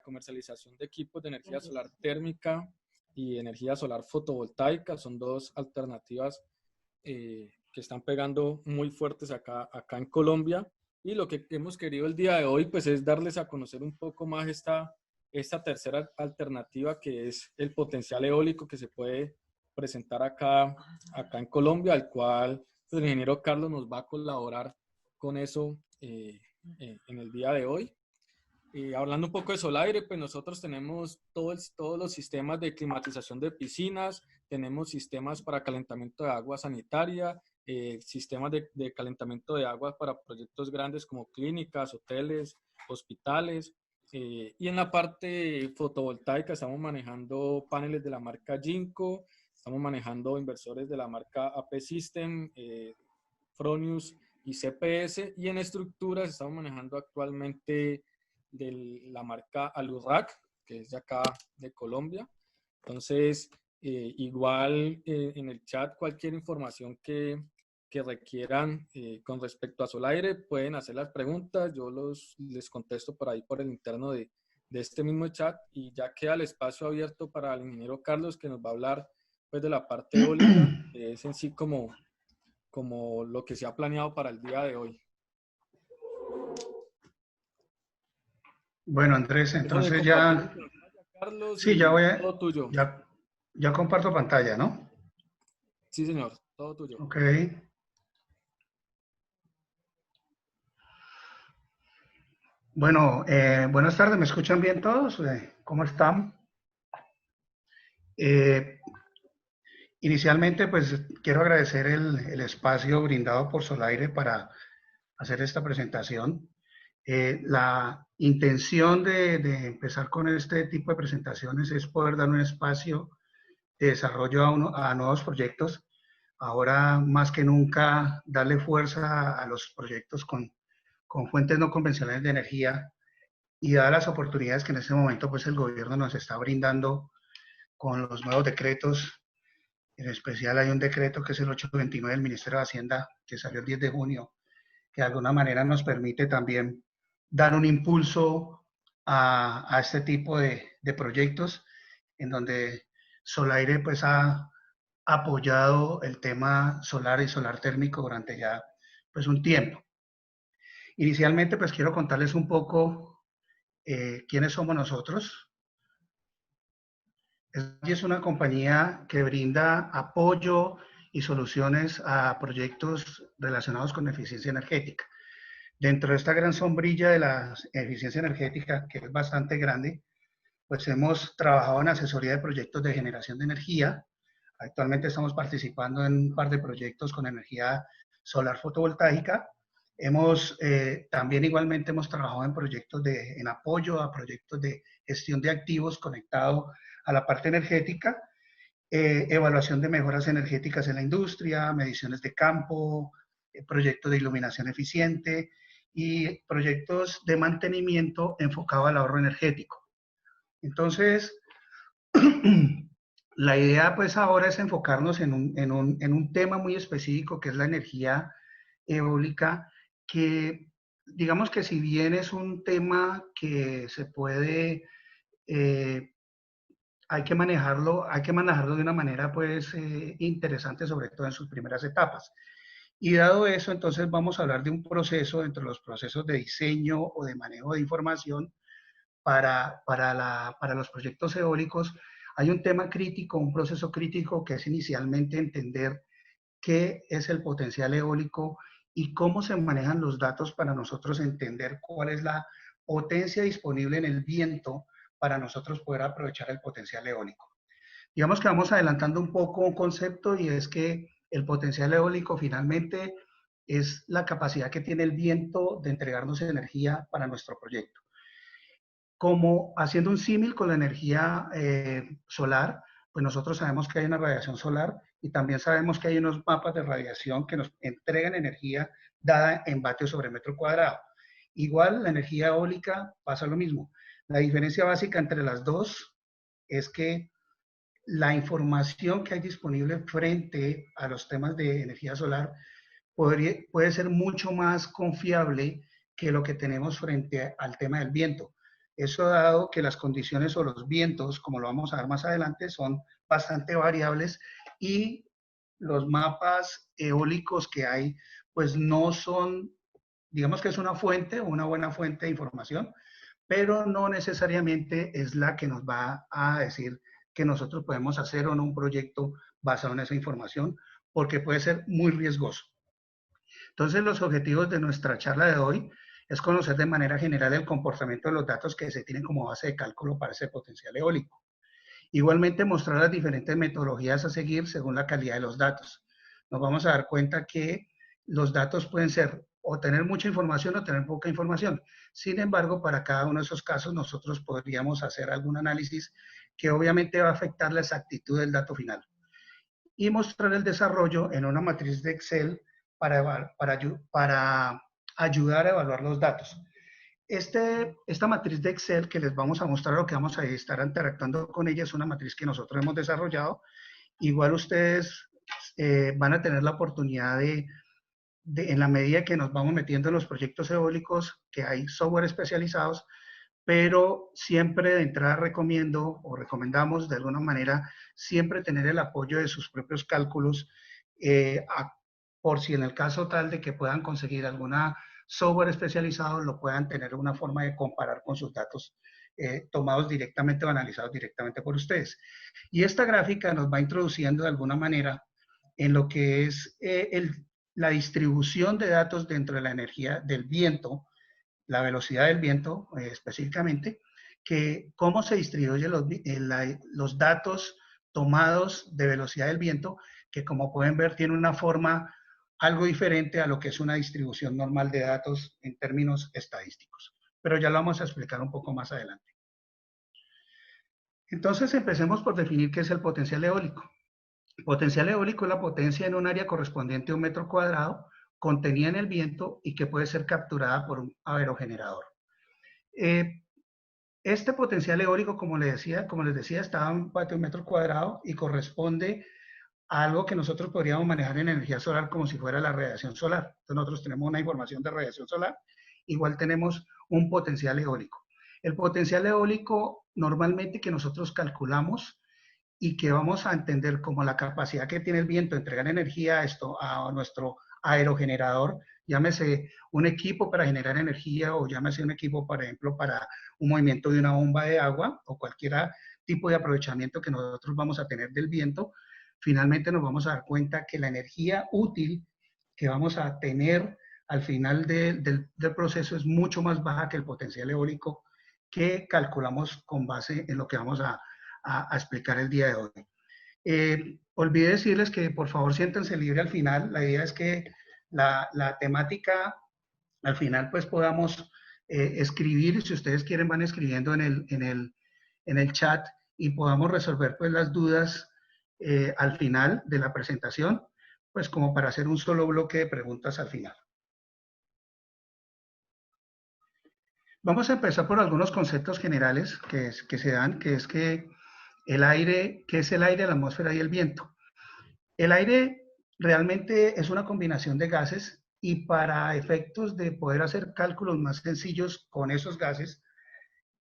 comercialización de equipos de energía solar térmica y energía solar fotovoltaica. Son dos alternativas que están pegando muy fuertes acá en Colombia. Y lo que hemos querido el día de hoy pues es darles a conocer un poco más esta tercera alternativa, que es el potencial eólico que se puede presentar acá en Colombia, al cual pues, el ingeniero Carlos nos va a colaborar con eso en el día de hoy. Hablando un poco de Solaire, pues nosotros tenemos todos los sistemas de climatización de piscinas, tenemos sistemas para calentamiento de agua sanitaria, sistemas de calentamiento de agua para proyectos grandes como clínicas, hoteles, hospitales. Y en la parte fotovoltaica estamos manejando paneles de la marca Jinko, estamos manejando inversores de la marca AP System, Fronius y CPS, y en estructuras estamos manejando actualmente de la marca Alurrac, que es de acá de Colombia. Entonces, igual en el chat cualquier información que requieran con respecto a Solaire, pueden hacer las preguntas, yo les contesto por ahí por el interno de este mismo chat, y ya queda el espacio abierto para el ingeniero Carlos, que nos va a hablar pues de la parte eólica, que es en sí como lo que se ha planeado para el día de hoy. Bueno, Andrés, entonces ya... Carlos, Sí, ya voy todo tuyo. ya comparto pantalla, ¿no? Sí, señor, todo tuyo. Ok. Bueno, buenas tardes, ¿me escuchan bien todos? ¿Cómo están? Inicialmente, pues quiero agradecer el espacio brindado por Solaire para hacer esta presentación. La intención de empezar con este tipo de presentaciones es poder dar un espacio de desarrollo a nuevos proyectos. Ahora, más que nunca, darle fuerza a los proyectos con fuentes no convencionales de energía, y dadas las oportunidades que en este momento pues el gobierno nos está brindando con los nuevos decretos. En especial hay un decreto que es el 829 del Ministerio de Hacienda, que salió el 10 de junio, que de alguna manera nos permite también dar un impulso a este tipo de proyectos, en donde Solaire pues ha apoyado el tema solar y solar térmico durante ya pues un tiempo. Inicialmente pues quiero contarles un poco quiénes somos nosotros. Es una compañía que brinda apoyo y soluciones a proyectos relacionados con eficiencia energética. Dentro de esta gran sombrilla de la eficiencia energética, que es bastante grande, pues hemos trabajado en asesoría de proyectos de generación de energía. Actualmente estamos participando en un par de proyectos con energía solar fotovoltaica. También igualmente hemos trabajado en proyectos en apoyo a proyectos de gestión de activos conectados a la parte energética, evaluación de mejoras energéticas en la industria, mediciones de campo, proyectos de iluminación eficiente y proyectos de mantenimiento enfocado al ahorro energético. Entonces, la idea pues ahora es enfocarnos en un tema muy específico, que es la energía eólica, que digamos que si bien es un tema que se puede, hay que manejarlo de una manera pues interesante, sobre todo en sus primeras etapas. Y dado eso, entonces vamos a hablar de un proceso, entre los procesos de diseño o de manejo de información para los proyectos eólicos. Hay un tema crítico, un proceso crítico, que es inicialmente entender qué es el potencial eólico y cómo se manejan los datos para nosotros entender cuál es la potencia disponible en el viento para nosotros poder aprovechar el potencial eólico. Digamos que vamos adelantando un poco un concepto, y es que el potencial eólico finalmente es la capacidad que tiene el viento de entregarnos energía para nuestro proyecto. Como haciendo un símil con la energía solar, pues nosotros sabemos que hay una radiación solar y también sabemos que hay unos mapas de radiación que nos entregan energía dada en vatios sobre metro cuadrado. Igual la energía eólica pasa lo mismo. La diferencia básica entre las dos es que la información que hay disponible frente a los temas de energía solar puede ser mucho más confiable que lo que tenemos frente al tema del viento. Eso dado que las condiciones o los vientos, como lo vamos a ver más adelante, son bastante variables y los mapas eólicos que hay, pues no son, digamos que es una fuente, una buena fuente de información, pero no necesariamente es la que nos va a decir que nosotros podemos hacer o no un proyecto basado en esa información, porque puede ser muy riesgoso. Entonces, los objetivos de nuestra charla de hoy es conocer de manera general el comportamiento de los datos que se tienen como base de cálculo para ese potencial eólico. Igualmente, mostrar las diferentes metodologías a seguir según la calidad de los datos. Nos vamos a dar cuenta que los datos pueden ser o tener mucha información o tener poca información. Sin embargo, para cada uno de esos casos, nosotros podríamos hacer algún análisis que obviamente va a afectar la exactitud del dato final. Y mostrar el desarrollo en una matriz de Excel para ayudar a evaluar los datos. Esta matriz de Excel que les vamos a mostrar, lo que vamos a estar interactuando con ella, es una matriz que nosotros hemos desarrollado. Igual ustedes van a tener la oportunidad en la medida que nos vamos metiendo en los proyectos eólicos, que hay software especializados, pero siempre de entrada recomiendo o recomendamos de alguna manera siempre tener el apoyo de sus propios cálculos por si en el caso tal de que puedan conseguir alguna software especializado, lo puedan tener una forma de comparar con sus datos tomados directamente o analizados directamente por ustedes. Y esta gráfica nos va introduciendo de alguna manera en lo que es la distribución de datos dentro de la energía del viento, la velocidad del viento específicamente, que cómo se distribuyen los datos tomados de velocidad del viento, que como pueden ver tiene una forma algo diferente a lo que es una distribución normal de datos en términos estadísticos. Pero ya lo vamos a explicar un poco más adelante. Entonces empecemos por definir qué es el potencial eólico. El potencial eólico es la potencia en un área correspondiente a un metro cuadrado contenida en el viento y que puede ser capturada por un aerogenerador. Este potencial eólico, como les decía, está en un metro cuadrado y corresponde a algo que nosotros podríamos manejar en energía solar como si fuera la radiación solar. Entonces nosotros tenemos una información de radiación solar, igual tenemos un potencial eólico. El potencial eólico normalmente que nosotros calculamos y que vamos a entender como la capacidad que tiene el viento de entregar energía a nuestro aerogenerador, llámese un equipo para generar energía o llámese un equipo, por ejemplo, para un movimiento de una bomba de agua o cualquier tipo de aprovechamiento que nosotros vamos a tener del viento, finalmente nos vamos a dar cuenta que la energía útil que vamos a tener al final del proceso es mucho más baja que el potencial eólico que calculamos con base en lo que vamos a explicar el día de hoy. Olvidé decirles que por favor siéntense libre al final. La idea es que la temática al final pues podamos escribir, si ustedes quieren van escribiendo en el chat y podamos resolver pues las dudas al final de la presentación, pues como para hacer un solo bloque de preguntas al final. Vamos a empezar por algunos conceptos generales que se dan, que es que el aire, ¿qué es el aire, la atmósfera y el viento? El aire realmente es una combinación de gases y para efectos de poder hacer cálculos más sencillos con esos gases,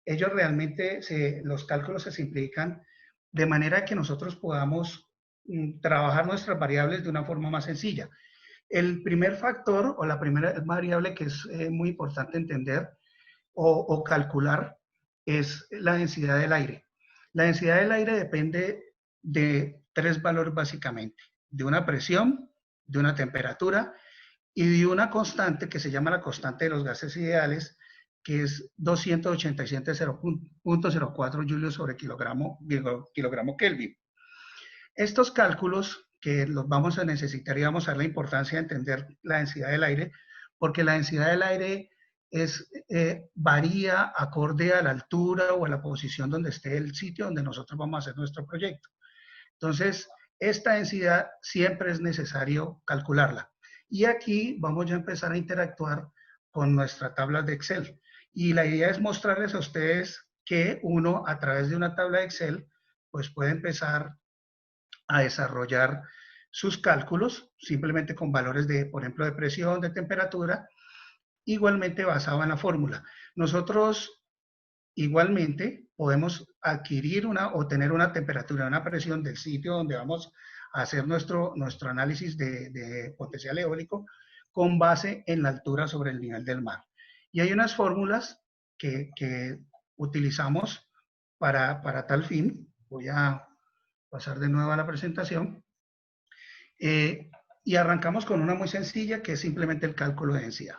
ellos realmente, los cálculos se simplifican de manera que nosotros podamos trabajar nuestras variables de una forma más sencilla. El primer factor o la primera variable que es muy importante entender o calcular es la densidad del aire. La densidad del aire depende de tres valores básicamente, de una presión, de una temperatura y de una constante que se llama la constante de los gases ideales, que es 287.04 julios sobre kilogramo Kelvin. Estos cálculos que los vamos a necesitar y vamos a ver la importancia de entender la densidad del aire, porque la densidad del aire varía acorde a la altura o a la posición donde esté el sitio donde nosotros vamos a hacer nuestro proyecto. Entonces, esta densidad siempre es necesario calcularla. Y aquí vamos ya a empezar a interactuar con nuestra tabla de Excel. Y la idea es mostrarles a ustedes que uno, a través de una tabla de Excel, pues puede empezar a desarrollar sus cálculos, simplemente con valores de, por ejemplo, de presión, de temperatura, igualmente basado en la fórmula. Nosotros igualmente podemos adquirir o tener una temperatura, una presión del sitio donde vamos a hacer nuestro análisis de potencial eólico con base en la altura sobre el nivel del mar. Y hay unas fórmulas que utilizamos para tal fin. Voy a pasar de nuevo a la presentación. Y arrancamos con una muy sencilla, que es simplemente el cálculo de densidad.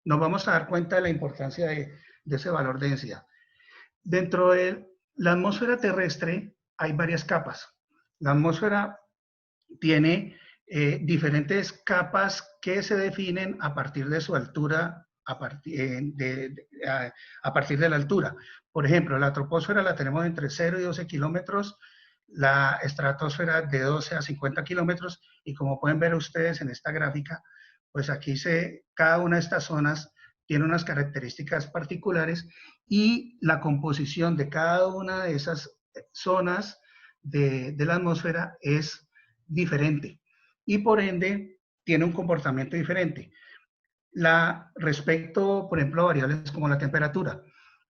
Nos vamos a dar cuenta de la importancia de ese valor de densidad. Dentro de la atmósfera terrestre hay varias capas. La atmósfera tiene diferentes capas que se definen a partir de su altura, a partir de la altura. Por ejemplo, la troposfera la tenemos entre 0 y 12 kilómetros, la estratosfera de 12 a 50 kilómetros, y como pueden ver ustedes en esta gráfica, pues aquí cada una de estas zonas tiene unas características particulares, y la composición de cada una de esas zonas de la atmósfera es diferente, y por ende tiene un comportamiento diferente. Respecto, por ejemplo, a variables como la temperatura.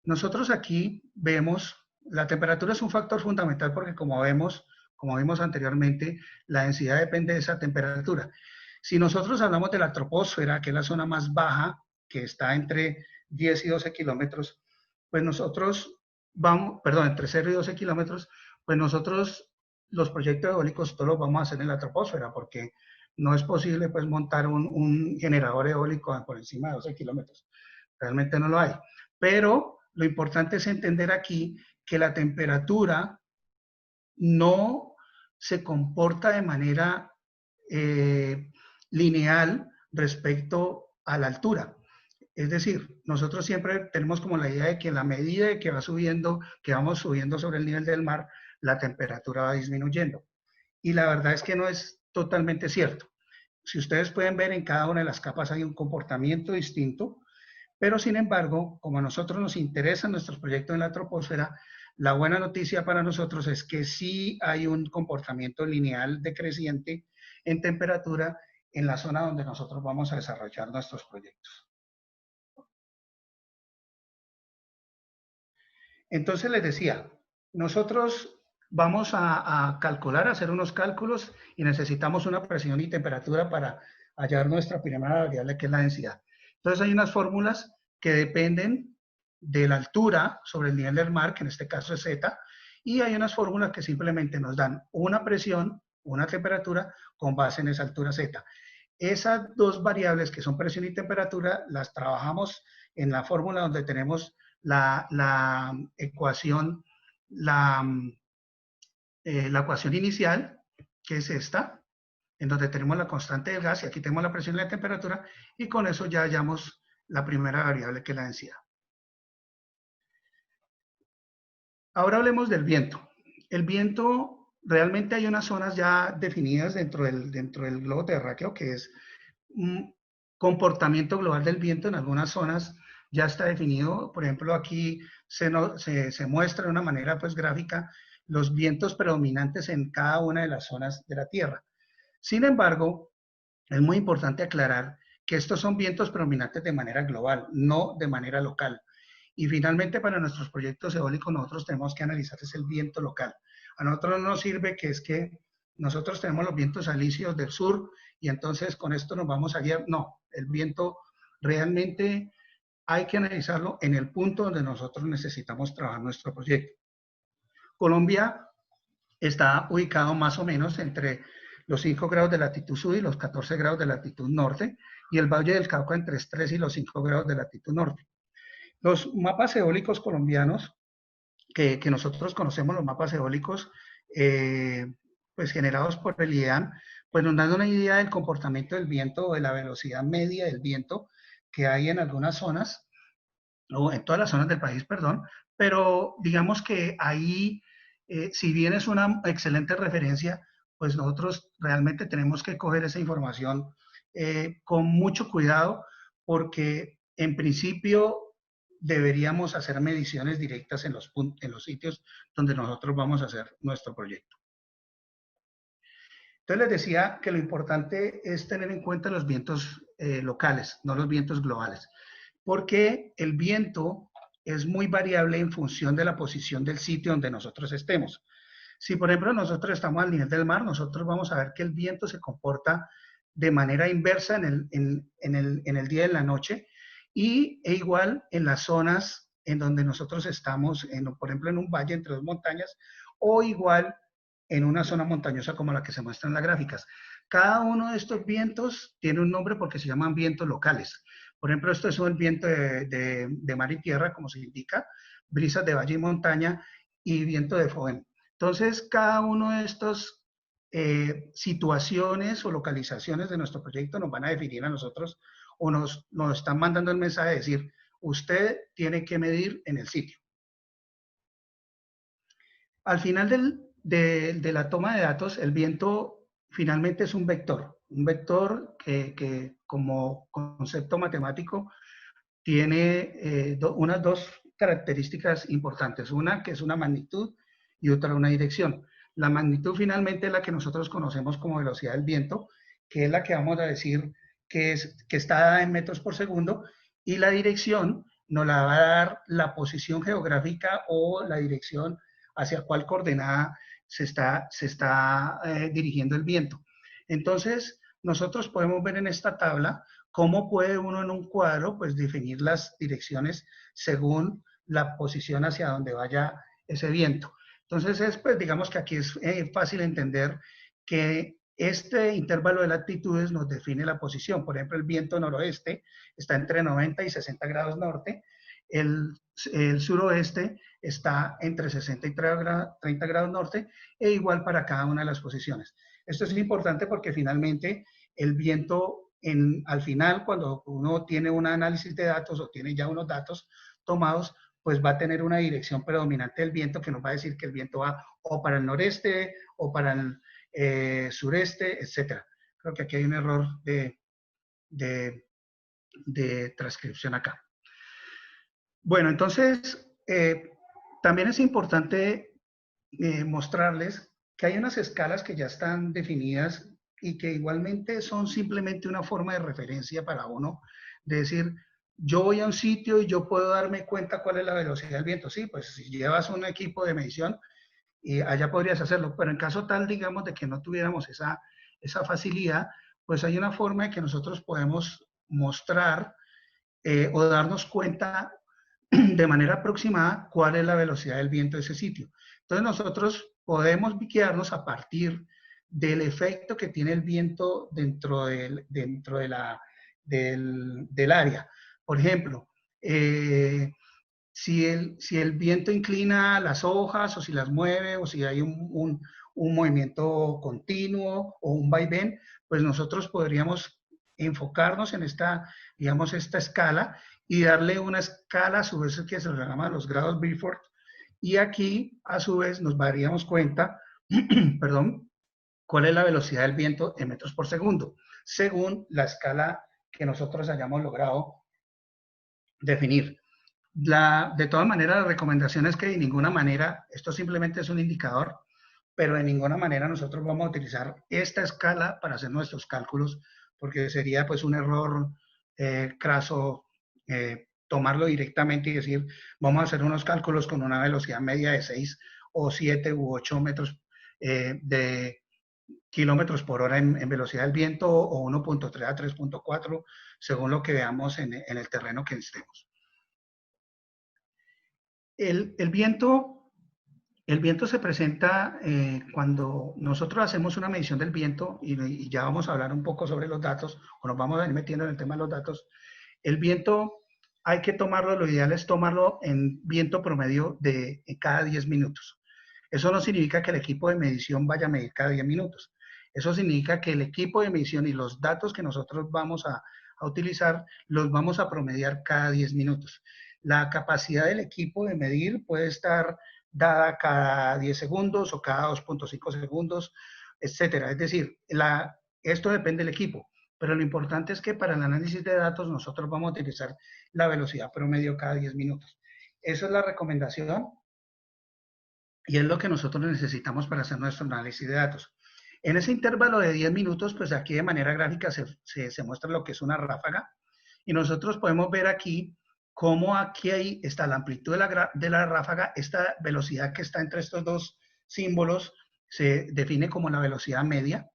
Nosotros aquí vemos, la temperatura es un factor fundamental porque como vimos anteriormente, la densidad depende de esa temperatura. Si nosotros hablamos de la troposfera, que es la zona más baja, que está entre 10 y 12 kilómetros, pues nosotros entre 0 y 12 kilómetros, pues nosotros los proyectos eólicos todos los vamos a hacer en la troposfera, porque no es posible pues montar un generador eólico por encima de 12 kilómetros. Realmente no lo hay. Pero lo importante es entender aquí que la temperatura no se comporta de manera lineal respecto a la altura. Es decir, nosotros siempre tenemos como la idea de que en la medida de que vamos subiendo sobre el nivel del mar, la temperatura va disminuyendo. Y la verdad es que no es totalmente cierto. Si ustedes pueden ver, en cada una de las capas hay un comportamiento distinto, pero sin embargo, como a nosotros nos interesan nuestros proyectos en la troposfera, la buena noticia para nosotros es que sí hay un comportamiento lineal decreciente en temperatura en la zona donde nosotros vamos a desarrollar nuestros proyectos. Entonces les decía, nosotros vamos a calcular, a hacer unos cálculos, y necesitamos una presión y temperatura para hallar nuestra primera variable, que es la densidad. Entonces hay unas fórmulas que dependen de la altura sobre el nivel del mar, que en este caso es Z, y hay unas fórmulas que simplemente nos dan una presión, una temperatura con base en esa altura Z. Esas dos variables, que son presión y temperatura, las trabajamos en la fórmula donde tenemos la ecuación, la ecuación inicial, que es esta, en donde tenemos la constante del gas, y aquí tenemos la presión y la temperatura, y con eso ya hallamos la primera variable, que es la densidad. Ahora hablemos del viento. El viento, realmente hay unas zonas ya definidas dentro del globo terráqueo, que es un comportamiento global del viento. En algunas zonas ya está definido. Por ejemplo, aquí se muestra de una manera pues gráfica los vientos predominantes en cada una de las zonas de la Tierra. Sin embargo, es muy importante aclarar que estos son vientos predominantes de manera global, no de manera local. Y finalmente, para nuestros proyectos eólicos, nosotros tenemos que analizar el viento local. A nosotros no nos sirve que nosotros tenemos los vientos alisios del sur y entonces con esto nos vamos a guiar. No, el viento realmente hay que analizarlo en el punto donde nosotros necesitamos trabajar nuestro proyecto. Colombia está ubicado más o menos entre los 5 grados de latitud sur y los 14 grados de latitud norte, y el Valle del Cauca entre los 3 y los 5 grados de latitud norte. Los mapas eólicos colombianos, que nosotros conocemos, los mapas eólicos pues generados por el IDEAM, pues nos dan una idea del comportamiento del viento o de la velocidad media del viento que hay en algunas zonas, o en todas las zonas del país, perdón, pero digamos que ahí, si bien es una excelente referencia, pues nosotros realmente tenemos que coger esa información con mucho cuidado, porque en principio deberíamos hacer mediciones directas en los sitios donde nosotros vamos a hacer nuestro proyecto. Entonces les decía que lo importante es tener en cuenta los vientos locales, no los vientos globales, porque el viento es muy variable en función de la posición del sitio donde nosotros estemos. Si, por ejemplo, nosotros estamos al nivel del mar, nosotros vamos a ver que el viento se comporta de manera inversa en el día y en la noche, e igual en las zonas en donde nosotros estamos, por ejemplo, en un valle entre dos montañas, o igual en una zona montañosa como la que se muestra en las gráficas. Cada uno de estos vientos tiene un nombre porque se llaman vientos locales. Por ejemplo, esto es un viento de mar y tierra, como se indica, brisas de valle y montaña y viento de fohén. Entonces, cada uno de estos situaciones o localizaciones de nuestro proyecto nos van a definir a nosotros o nos están mandando el mensaje de decir, usted tiene que medir en el sitio. Al final de la toma de datos, el viento finalmente es un vector que como concepto matemático tiene unas dos características importantes, una que es una magnitud y otra una dirección. La magnitud finalmente es la que nosotros conocemos como velocidad del viento, que es la que vamos a decir que está dada en metros por segundo, y la dirección nos la va a dar la posición geográfica o la dirección hacia cuál coordenada se está dirigiendo el viento. Entonces, nosotros podemos ver en esta tabla cómo puede uno en un cuadro pues definir las direcciones según la posición hacia donde vaya ese viento. Entonces, pues digamos que aquí es fácil entender que este intervalo de latitudes nos define la posición. Por ejemplo, el viento noroeste está entre 90 y 60 grados norte, el suroeste está entre 60 y 30 grados norte, e igual para cada una de las posiciones. Esto es importante porque finalmente el viento, al final, cuando uno tiene un análisis de datos o tiene ya unos datos tomados, pues va a tener una dirección predominante del viento que nos va a decir que el viento va o para el noreste o para el sureste, etc. Creo que aquí hay un error de transcripción acá. Bueno, entonces, también es importante mostrarles que hay unas escalas que ya están definidas y que igualmente son simplemente una forma de referencia para uno, de decir, yo voy a un sitio y yo puedo darme cuenta cuál es la velocidad del viento. Sí, pues si llevas un equipo de medición, allá podrías hacerlo, pero en caso tal, digamos, de que no tuviéramos esa facilidad, pues hay una forma de que nosotros podemos mostrar o darnos cuenta de manera aproximada cuál es la velocidad del viento de ese sitio. Entonces nosotros podemos guiarnos a partir del efecto que tiene el viento dentro del área. Por ejemplo, si el viento inclina las hojas o si las mueve o si hay un movimiento continuo o un vaivén, pues nosotros podríamos enfocarnos en digamos, esta escala y darle una escala a su vez que se llama los grados Beaufort, y aquí a su vez nos daríamos cuenta, perdón, cuál es la velocidad del viento en metros por segundo, según la escala que nosotros hayamos logrado definir. De todas maneras, la recomendación es que de ninguna manera, esto simplemente es un indicador, pero de ninguna manera nosotros vamos a utilizar esta escala para hacer nuestros cálculos, porque sería pues un error craso tomarlo directamente y decir, vamos a hacer unos cálculos con una velocidad media de 6 o 7 u 8 metros de kilómetros por hora en velocidad del viento, o 1.3 a 3.4, según lo que veamos en el terreno que estemos. El viento se presenta cuando nosotros hacemos una medición del viento, y ya vamos a hablar un poco sobre los datos, o nos vamos a ir metiendo en el tema de los datos. El viento hay que tomarlo, lo ideal es tomarlo en viento promedio de cada 10 minutos. Eso no significa que el equipo de medición vaya a medir cada 10 minutos. Eso significa que el equipo de medición y los datos que nosotros vamos a utilizar los vamos a promediar cada 10 minutos. La capacidad del equipo de medir puede estar dada cada 10 segundos o cada 2.5 segundos, etcétera. Es decir, esto depende del equipo, pero lo importante es que para el análisis de datos nosotros vamos a utilizar la velocidad promedio cada 10 minutos. Esa es la recomendación y es lo que nosotros necesitamos para hacer nuestro análisis de datos. En ese intervalo de 10 minutos, pues aquí de manera gráfica se muestra lo que es una ráfaga, y nosotros podemos ver aquí cómo aquí ahí está la amplitud de la ráfaga, esta velocidad que está entre estos dos símbolos se define como la velocidad media,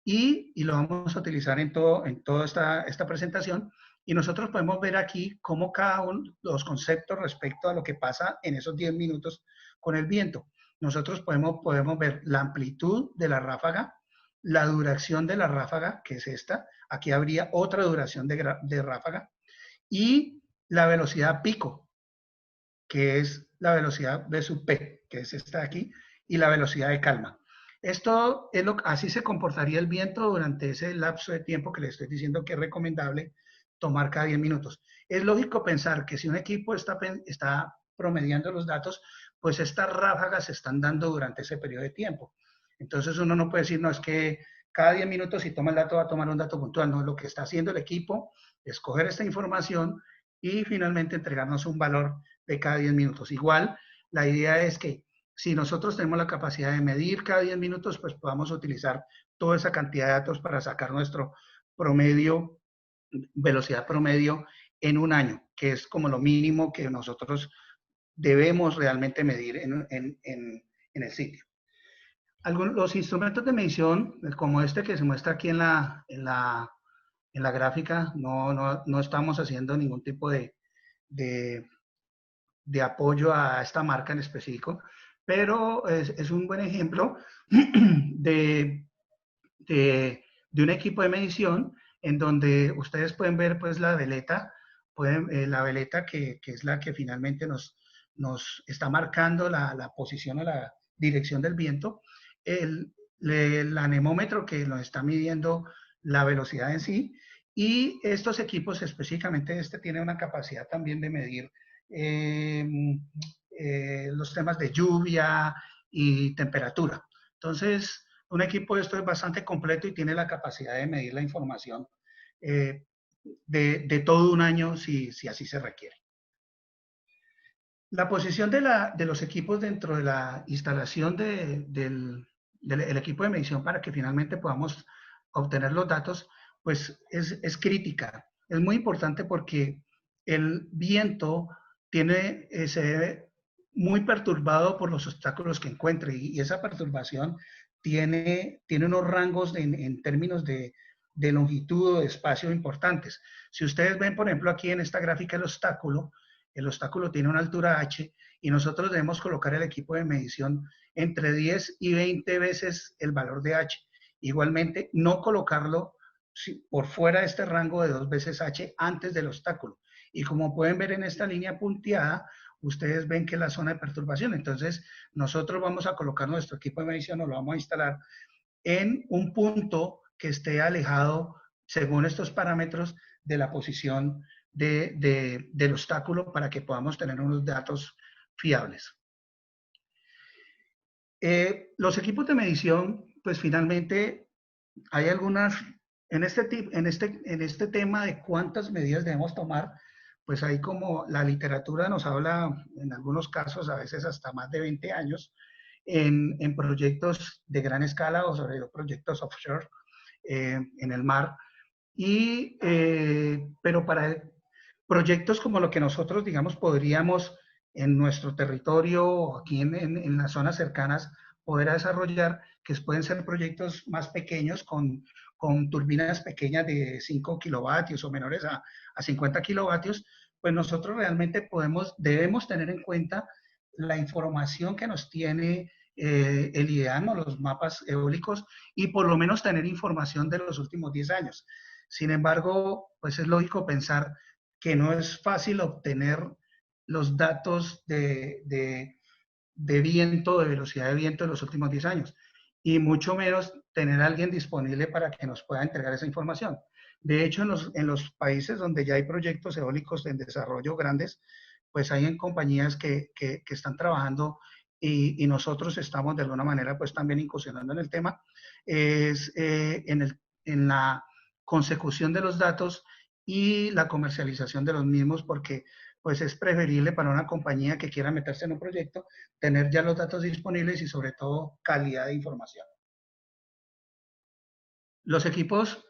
y lo vamos a utilizar en toda esta presentación. Y nosotros podemos ver aquí cómo cada uno de los conceptos respecto a lo que pasa en esos 10 minutos con el viento. Nosotros podemos ver la amplitud de la ráfaga, la duración de la ráfaga, que es esta. Aquí habría otra duración de ráfaga. Y la velocidad pico, que es la velocidad de sub P, que es esta de aquí, y la velocidad de calma. Esto es así se comportaría el viento durante ese lapso de tiempo que le estoy diciendo que es recomendable tomar cada 10 minutos. Es lógico pensar que si un equipo está promediando los datos, pues estas ráfagas se están dando durante ese periodo de tiempo. Entonces uno no puede decir, no, es que cada 10 minutos si toma el dato va a tomar un dato puntual. No, lo que está haciendo el equipo es coger esta información y finalmente entregarnos un valor de cada 10 minutos. Igual, la idea es que si nosotros tenemos la capacidad de medir cada 10 minutos, pues podamos utilizar toda esa cantidad de datos para sacar nuestro promedio, velocidad promedio en un año, que es como lo mínimo que nosotros debemos realmente medir en el sitio. Los instrumentos de medición, como este que se muestra aquí en la gráfica, no estamos haciendo ningún tipo de apoyo a esta marca en específico, pero es un buen ejemplo de, un equipo de medición en donde ustedes pueden ver pues la veleta, la veleta que es la que finalmente nos está marcando la posición o la dirección del viento, el anemómetro que nos está midiendo la velocidad en sí, y estos equipos, específicamente este, tiene una capacidad también de medir los temas de lluvia y temperatura. Entonces, un equipo de esto es bastante completo y tiene la capacidad de medir la información de todo un año si así se requiere. La posición de los equipos dentro de la instalación del equipo de medición para que finalmente podamos obtener los datos, pues es crítica. Es muy importante porque el viento se ve muy perturbado por los obstáculos que encuentre y esa perturbación tiene unos rangos en términos de longitud o de espacio importantes. Si ustedes ven, por ejemplo, aquí en esta gráfica el obstáculo tiene una altura h y nosotros debemos colocar el equipo de medición entre 10 y 20 veces el valor de h. Igualmente, no colocarlo por fuera de este rango de 2 veces h antes del obstáculo. Y como pueden ver en esta línea punteada, ustedes ven que es la zona de perturbación. Entonces, nosotros vamos a colocar nuestro equipo de medición o lo vamos a instalar en un punto que esté alejado, según estos parámetros, de la posición del obstáculo para que podamos tener unos datos fiables. Los equipos de medición, pues finalmente hay algunas, en este tema de cuántas medidas debemos tomar, pues hay como la literatura nos habla, en algunos casos, a veces hasta más de 20 años, en proyectos de gran escala o sobre todo proyectos offshore en el mar. Pero para proyectos como lo que nosotros, digamos, podríamos en nuestro territorio, aquí en las zonas cercanas, poder desarrollar, que pueden ser proyectos más pequeños con turbinas pequeñas de 5 kilovatios o menores a 50 kilovatios, pues nosotros realmente debemos tener en cuenta la información que nos tiene el IDEAM o los mapas eólicos y por lo menos tener información de los últimos 10 años. Sin embargo, pues es lógico pensar que no es fácil obtener los datos de viento, de velocidad de viento de los últimos 10 años, y mucho menos tener a alguien disponible para que nos pueda entregar esa información. De hecho, en los países donde ya hay proyectos eólicos en desarrollo grandes, pues hay compañías que están trabajando y nosotros estamos de alguna manera pues también incursionando en el tema, en la consecución de los datos y la comercialización de los mismos, porque pues es preferible para una compañía que quiera meterse en un proyecto tener ya los datos disponibles y sobre todo calidad de información. Los equipos,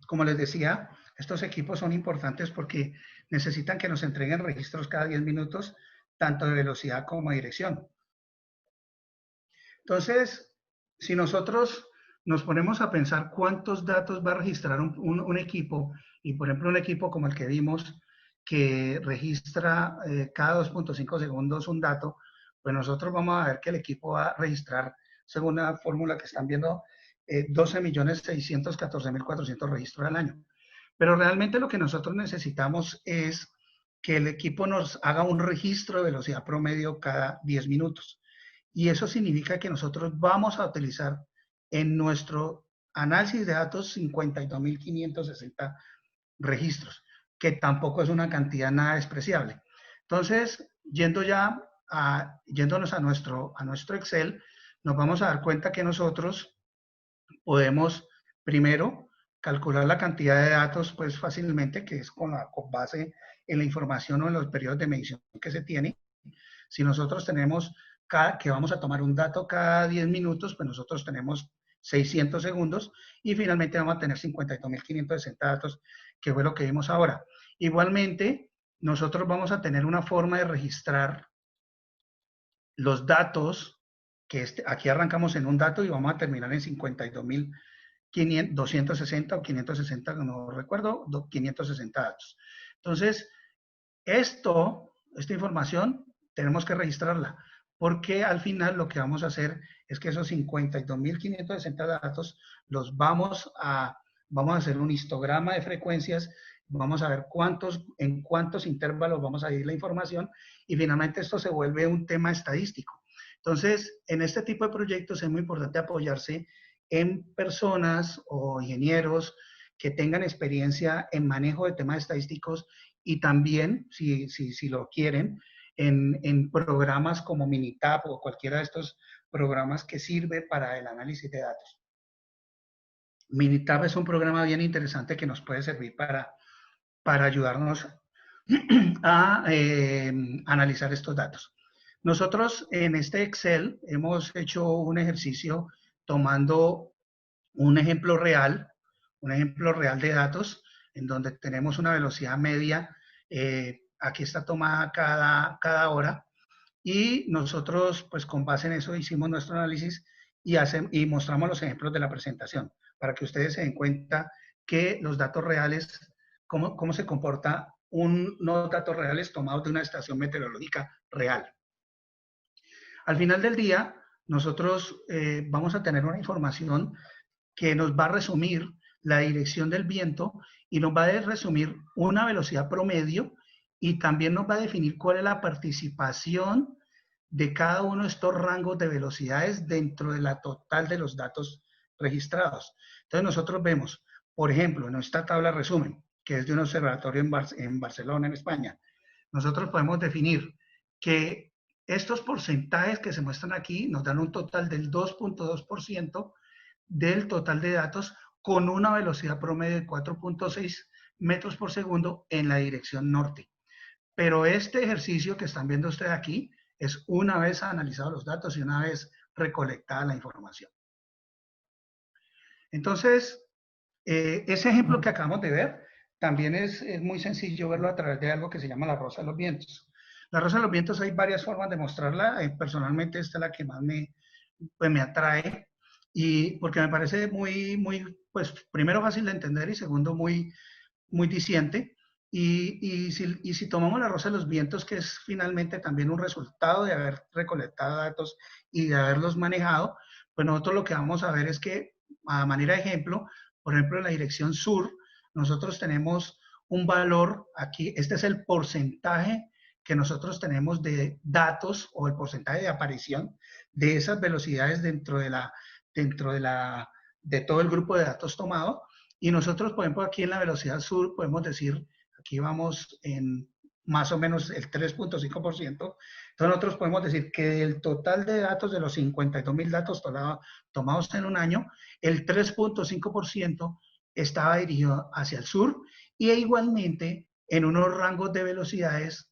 como les decía, Estos equipos son importantes porque necesitan que nos entreguen registros cada 10 minutos, tanto de velocidad como de dirección. Entonces, si nosotros nos ponemos a pensar cuántos datos va a registrar un equipo, y por ejemplo un equipo como el que vimos, que registra cada 2.5 segundos un dato, pues nosotros vamos a ver que el equipo va a registrar, según la fórmula que están viendo, 12.614.400 registros al año. Pero realmente lo que nosotros necesitamos es que el equipo nos haga un registro de velocidad promedio cada 10 minutos. Y eso significa que nosotros vamos a utilizar en nuestro análisis de datos 52.560 registros, que tampoco es una cantidad nada despreciable. Entonces, yéndonos a nuestro Excel, nos vamos a dar cuenta que nosotros podemos, primero, calcular la cantidad de datos pues fácilmente, que es con base en la información o en los periodos de medición que se tiene. Si nosotros tenemos que vamos a tomar un dato cada 10 minutos, pues nosotros tenemos 600 segundos y finalmente vamos a tener 52.560 datos, que fue lo que vimos ahora. Igualmente, nosotros vamos a tener una forma de registrar los datos, que aquí arrancamos en un dato y vamos a terminar en 52.260 o 560, no recuerdo, 560 datos. Entonces, esta información tenemos que registrarla, porque al final lo que vamos a hacer es que esos 52.560 datos los vamos a hacer un histograma de frecuencias, vamos a ver en cuántos intervalos vamos a ir la información y finalmente esto se vuelve un tema estadístico. Entonces, en este tipo de proyectos es muy importante apoyarse en personas o ingenieros que tengan experiencia en manejo de temas estadísticos y también, si lo quieren, en programas como Minitab o cualquiera de estos programas que sirve para el análisis de datos. Minitab es un programa bien interesante que nos puede servir para ayudarnos a analizar estos datos. Nosotros en este Excel hemos hecho un ejercicio tomando un ejemplo real de datos, en donde tenemos una velocidad media, aquí está tomada cada hora, y nosotros, pues con base en eso, hicimos nuestro análisis y mostramos los ejemplos de la presentación, para que ustedes se den cuenta que los datos reales, cómo se comporta unos datos reales tomados de una estación meteorológica real. Al final del día, nosotros vamos a tener una información que nos va a resumir la dirección del viento y nos va a resumir una velocidad promedio y también nos va a definir cuál es la participación de cada uno de estos rangos de velocidades dentro de la total de los datos registrados. Entonces nosotros vemos, por ejemplo, en esta tabla resumen, que es de un observatorio en Barcelona, en España, nosotros podemos definir que estos porcentajes que se muestran aquí nos dan un total del 2.2% del total de datos con una velocidad promedio de 4.6 metros por segundo en la dirección norte. Pero este ejercicio que están viendo ustedes aquí es una vez analizados los datos y una vez recolectada la información. Entonces, ese ejemplo que acabamos de ver también es muy sencillo verlo a través de algo que se llama la rosa de los vientos. La rosa de los vientos hay varias formas de mostrarla. Personalmente esta es la que más me atrae y porque me parece pues primero fácil de entender y segundo muy diciente. Y si tomamos la rosa de los vientos, que es finalmente también un resultado de haber recolectado datos y de haberlos manejado, pues nosotros lo que vamos a ver es que, a manera de ejemplo, por ejemplo, en la dirección sur, nosotros tenemos un valor aquí, este es el porcentaje que nosotros tenemos de datos o el porcentaje de aparición de esas velocidades dentro de todo el grupo de datos tomado. Y nosotros, por ejemplo, aquí en la velocidad sur podemos decir, aquí vamos en más o menos el 3.5%. Entonces nosotros podemos decir que del total de datos, de los 52.000 datos tomados en un año, el 3.5% estaba dirigido hacia el sur y igualmente en unos rangos de velocidades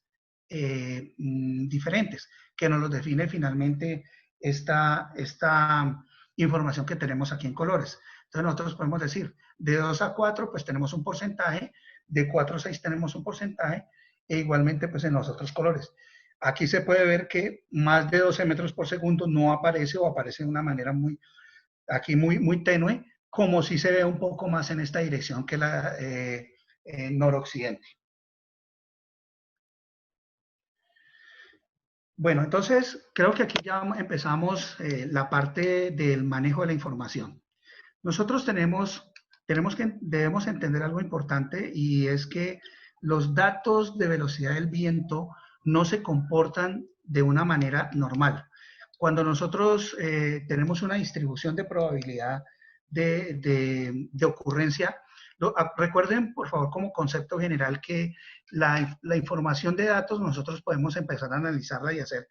diferentes, que nos los define finalmente esta información que tenemos aquí en colores. Entonces nosotros podemos decir, de 2 a 4 pues tenemos un porcentaje, de 4 a 6 tenemos un porcentaje, e igualmente pues en los otros colores. Aquí se puede ver que más de 12 metros por segundo no aparece o aparece de una manera aquí muy tenue, como si se ve un poco más en esta dirección que la noroccidente. Bueno, entonces creo que aquí ya empezamos la parte del manejo de la información. Nosotros debemos entender algo importante, y es que los datos de velocidad del viento no se comportan de una manera normal. Cuando nosotros tenemos una distribución de probabilidad de ocurrencia, recuerden por favor como concepto general que la información de datos nosotros podemos empezar a analizarla y hacer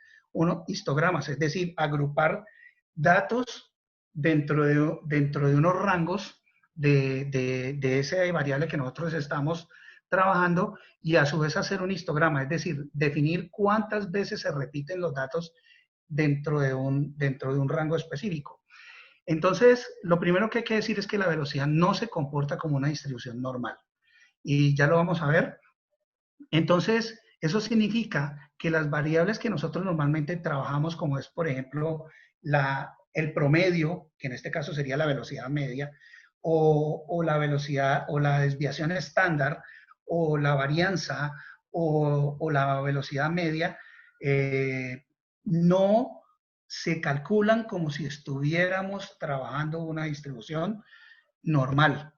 histogramas, es decir, agrupar datos dentro de unos rangos de esa variable que nosotros estamos trabajando, y a su vez hacer un histograma, es decir, definir cuántas veces se repiten los datos dentro de un rango específico. Entonces, lo primero que hay que decir es que la velocidad no se comporta como una distribución normal, y ya lo vamos a ver. Entonces, eso significa que las variables que nosotros normalmente trabajamos, como es, por ejemplo, el promedio, que en este caso sería la velocidad media, o la velocidad, o la desviación estándar, o la varianza, o la velocidad media, no se calculan como si estuviéramos trabajando una distribución normal.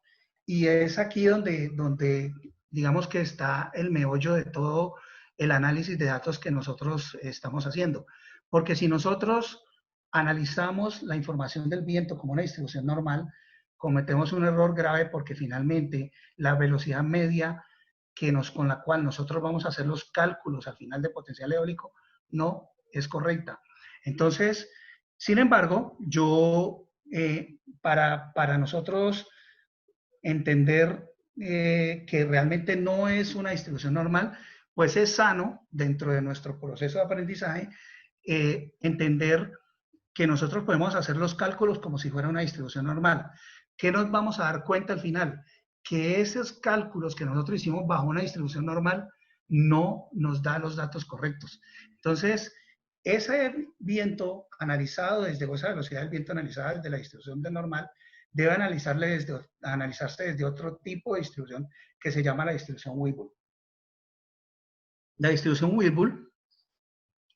Y es aquí donde digamos que está el meollo de todo el análisis de datos que nosotros estamos haciendo. Porque si nosotros analizamos la información del viento como una distribución normal, cometemos un error grave, porque finalmente la velocidad media con la cual nosotros vamos a hacer los cálculos al final de potencial eólico no es correcta. Entonces, sin embargo, para nosotros entender que realmente no es una distribución normal, pues es sano dentro de nuestro proceso de aprendizaje entender que nosotros podemos hacer los cálculos como si fuera una distribución normal. ¿Qué nos vamos a dar cuenta al final? Que esos cálculos que nosotros hicimos bajo una distribución normal no nos da los datos correctos. Entonces, ese viento analizado desde, esa velocidad del viento analizada desde la distribución de normal, debe analizarse desde otro tipo de distribución que se llama la distribución Weibull. La distribución Weibull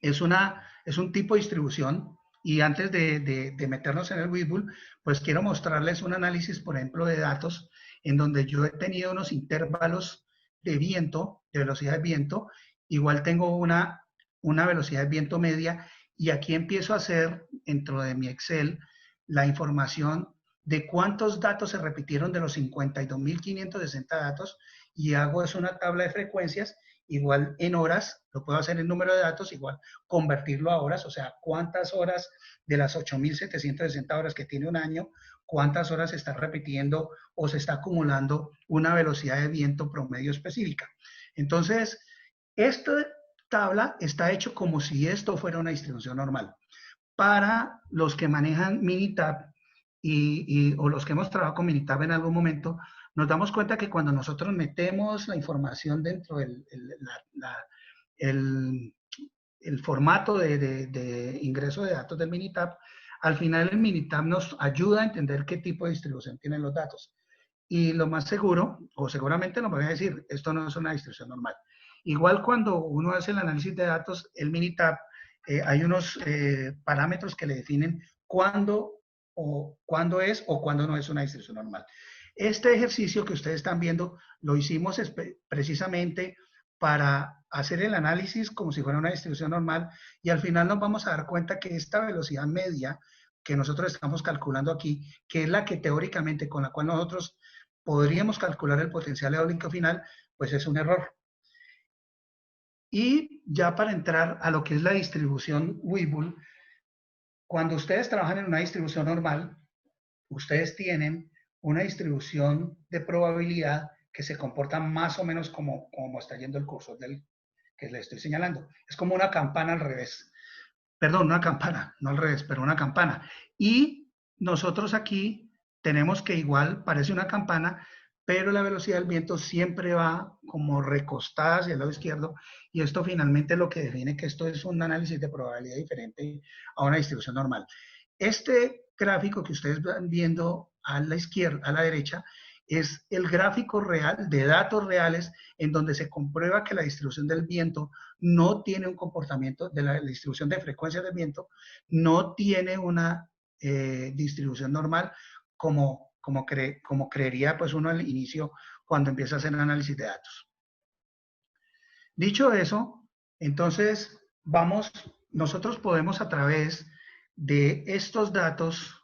es un tipo de distribución, y antes de meternos en el Weibull, pues quiero mostrarles un análisis, por ejemplo, de datos en donde yo he tenido unos intervalos de viento, de velocidad de viento. Igual tengo una velocidad de viento media, y aquí empiezo a hacer dentro de mi Excel la información de cuántos datos se repitieron de los 52.560 datos, y hago es una tabla de frecuencias, igual en horas, lo puedo hacer en número de datos, igual convertirlo a horas, o sea, cuántas horas de las 8.760 horas que tiene un año, cuántas horas se está repitiendo o se está acumulando una velocidad de viento promedio específica. Entonces, esta tabla está hecho como si esto fuera una distribución normal. Para los que manejan Minitab o los que hemos trabajado con Minitab en algún momento, nos damos cuenta que cuando nosotros metemos la información dentro del el formato de ingreso de datos del Minitab, al final el Minitab nos ayuda a entender qué tipo de distribución tienen los datos. Y lo más seguro, o seguramente nos van a decir, esto no es una distribución normal. Igual cuando uno hace el análisis de datos, el Minitab, hay unos parámetros que le definen cuándo es o cuándo no es una distribución normal. Este ejercicio que ustedes están viendo lo hicimos precisamente para hacer el análisis como si fuera una distribución normal, y al final nos vamos a dar cuenta que esta velocidad media que nosotros estamos calculando aquí, que es la que teóricamente con la cual nosotros podríamos calcular el potencial eólico final, pues es un error. Y ya para entrar a lo que es la distribución Weibull, cuando ustedes trabajan en una distribución normal, ustedes tienen una distribución de probabilidad que se comporta más o menos como está yendo el cursor que le estoy señalando. Es como una campana al revés. Perdón, una campana, no al revés, pero una campana. Y nosotros aquí tenemos que igual parece una campana, pero la velocidad del viento siempre va como recostada hacia el lado izquierdo, y esto finalmente es lo que define que esto es un análisis de probabilidad diferente a una distribución normal. Este gráfico que ustedes van viendo a la izquierda, a la derecha, es el gráfico real de datos reales en donde se comprueba que la distribución del viento no tiene un comportamiento, de la distribución de frecuencia del viento, no tiene una distribución normal como creería pues uno al inicio cuando empieza a hacer análisis de datos. Dicho eso, entonces nosotros podemos a través de estos datos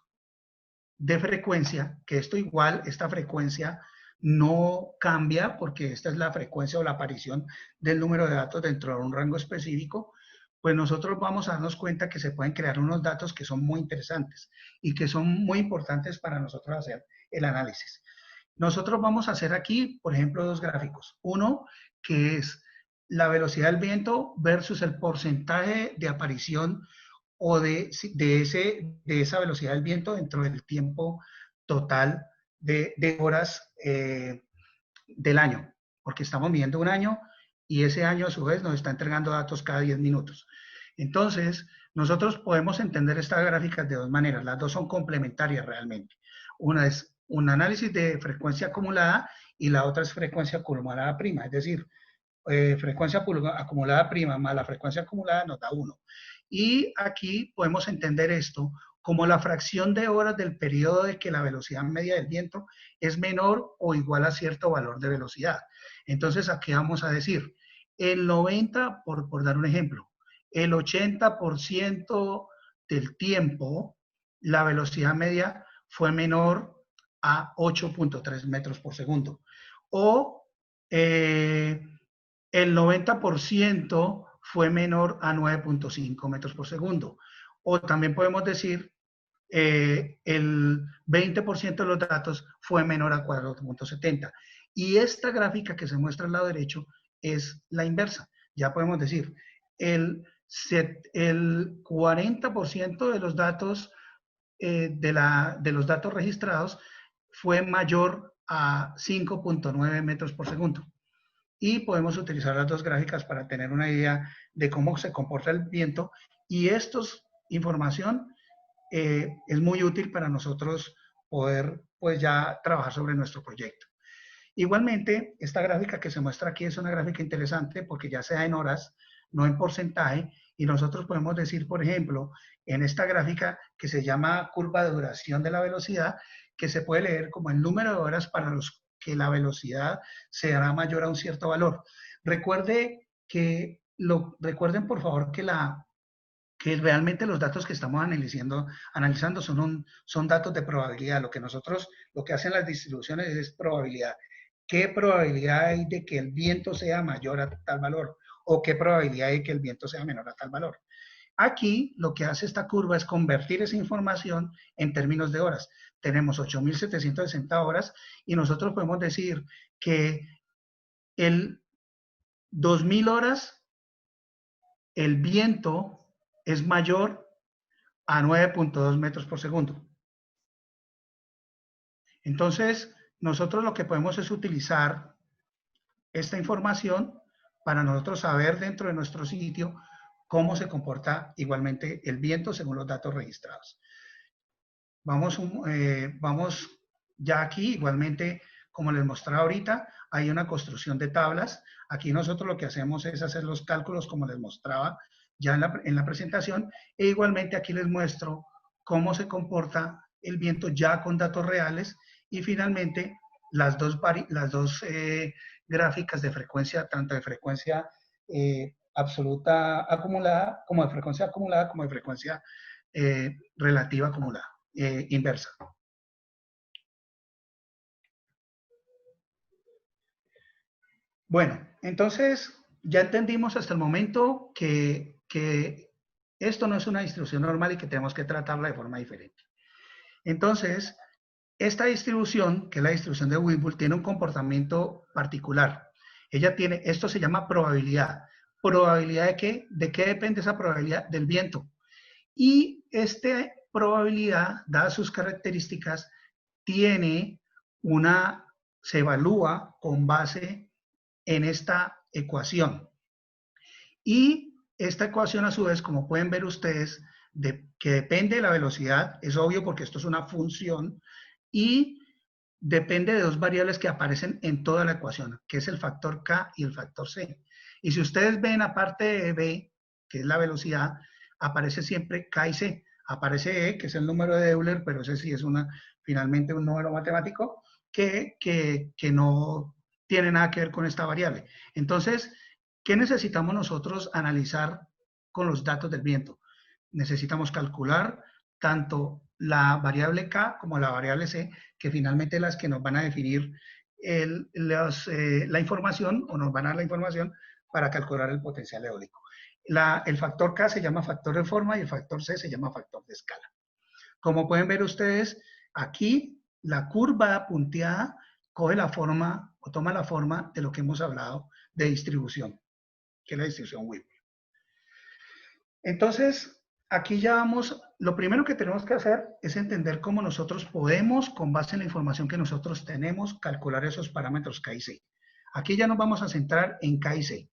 de frecuencia, que esto igual, esta frecuencia no cambia porque esta es la frecuencia o la aparición del número de datos dentro de un rango específico, pues nosotros vamos a darnos cuenta que se pueden crear unos datos que son muy interesantes y que son muy importantes para nosotros hacer el análisis. Nosotros vamos a hacer aquí, por ejemplo, dos gráficos. Uno, que es la velocidad del viento versus el porcentaje de aparición o de esa velocidad del viento dentro del tiempo total de horas del año, porque estamos midiendo un año y ese año a su vez nos está entregando datos cada 10 minutos. Entonces, nosotros podemos entender estas gráficas de dos maneras, las dos son complementarias realmente. Una es un análisis de frecuencia acumulada y la otra es frecuencia acumulada prima, es decir, frecuencia acumulada prima más la frecuencia acumulada nos da 1. Y aquí podemos entender esto como la fracción de horas del periodo de que la velocidad media del viento es menor o igual a cierto valor de velocidad. Entonces, aquí vamos a decir, el 90, por dar un ejemplo, el 80% del tiempo, la velocidad media fue menor a 8.3 metros por segundo. O el 90% fue menor a 9.5 metros por segundo. O también podemos decir el 20% de los datos fue menor a 4.70. Y esta gráfica que se muestra al lado derecho es la inversa. Ya podemos decir, el 40% de los datos de los datos registrados fue mayor a 5.9 metros por segundo. Y podemos utilizar las dos gráficas para tener una idea de cómo se comporta el viento, y esta información es muy útil para nosotros poder pues ya trabajar sobre nuestro proyecto. Igualmente, esta gráfica que se muestra aquí es una gráfica interesante porque ya sea en horas, no en porcentaje, y nosotros podemos decir, por ejemplo, en esta gráfica que se llama curva de duración de la velocidad, que se puede leer como el número de horas para los que la velocidad será mayor a un cierto valor. Recuerden por favor que realmente los datos que estamos analizando son datos de probabilidad. Lo que hacen las distribuciones es probabilidad. ¿Qué probabilidad hay de que el viento sea mayor a tal valor? ¿O qué probabilidad hay de que el viento sea menor a tal valor? Aquí lo que hace esta curva es convertir esa información en términos de horas. Tenemos 8.760 horas y nosotros podemos decir que el 2.000 horas el viento es mayor a 9.2 metros por segundo. Entonces, nosotros lo que podemos es utilizar esta información para nosotros saber dentro de nuestro sitio cómo se comporta igualmente el viento según los datos registrados. Vamos ya aquí, igualmente, como les mostraba ahorita, hay una construcción de tablas. Aquí nosotros lo que hacemos es hacer los cálculos como les mostraba ya en la presentación, e igualmente aquí les muestro cómo se comporta el viento ya con datos reales, y finalmente las dos gráficas de frecuencia, tanto de frecuencia absoluta acumulada, como de frecuencia acumulada, como de frecuencia relativa acumulada, inversa. Bueno, entonces ya entendimos hasta el momento que esto no es una distribución normal y que tenemos que tratarla de forma diferente. Entonces, esta distribución, que es la distribución de Whipple, tiene un comportamiento particular. Esto se llama probabilidad. ¿Probabilidad de qué? ¿De qué depende esa probabilidad? Del viento. Y esta probabilidad, dadas sus características, se evalúa con base en esta ecuación. Y esta ecuación, a su vez, como pueden ver ustedes, que depende de la velocidad, es obvio porque esto es una función, y depende de dos variables que aparecen en toda la ecuación, que es el factor K y el factor C. Y si ustedes ven, aparte de B, que es la velocidad, aparece siempre K y C. Aparece E, que es el número de Euler, pero ese sí es finalmente un número matemático que no tiene nada que ver con esta variable. Entonces, ¿qué necesitamos nosotros analizar con los datos del viento? Necesitamos calcular tanto la variable K como la variable C, que finalmente las que nos van a definir la información, o nos van a dar la información para calcular el potencial eólico. El factor K se llama factor de forma y el factor C se llama factor de escala. Como pueden ver ustedes, aquí la curva punteada coge la forma o toma la forma de lo que hemos hablado de distribución, que es la distribución Whipple. Entonces, aquí ya vamos, lo primero que tenemos que hacer es entender cómo nosotros podemos, con base en la información que nosotros tenemos, calcular esos parámetros K y C. Aquí ya nos vamos a centrar en K y C.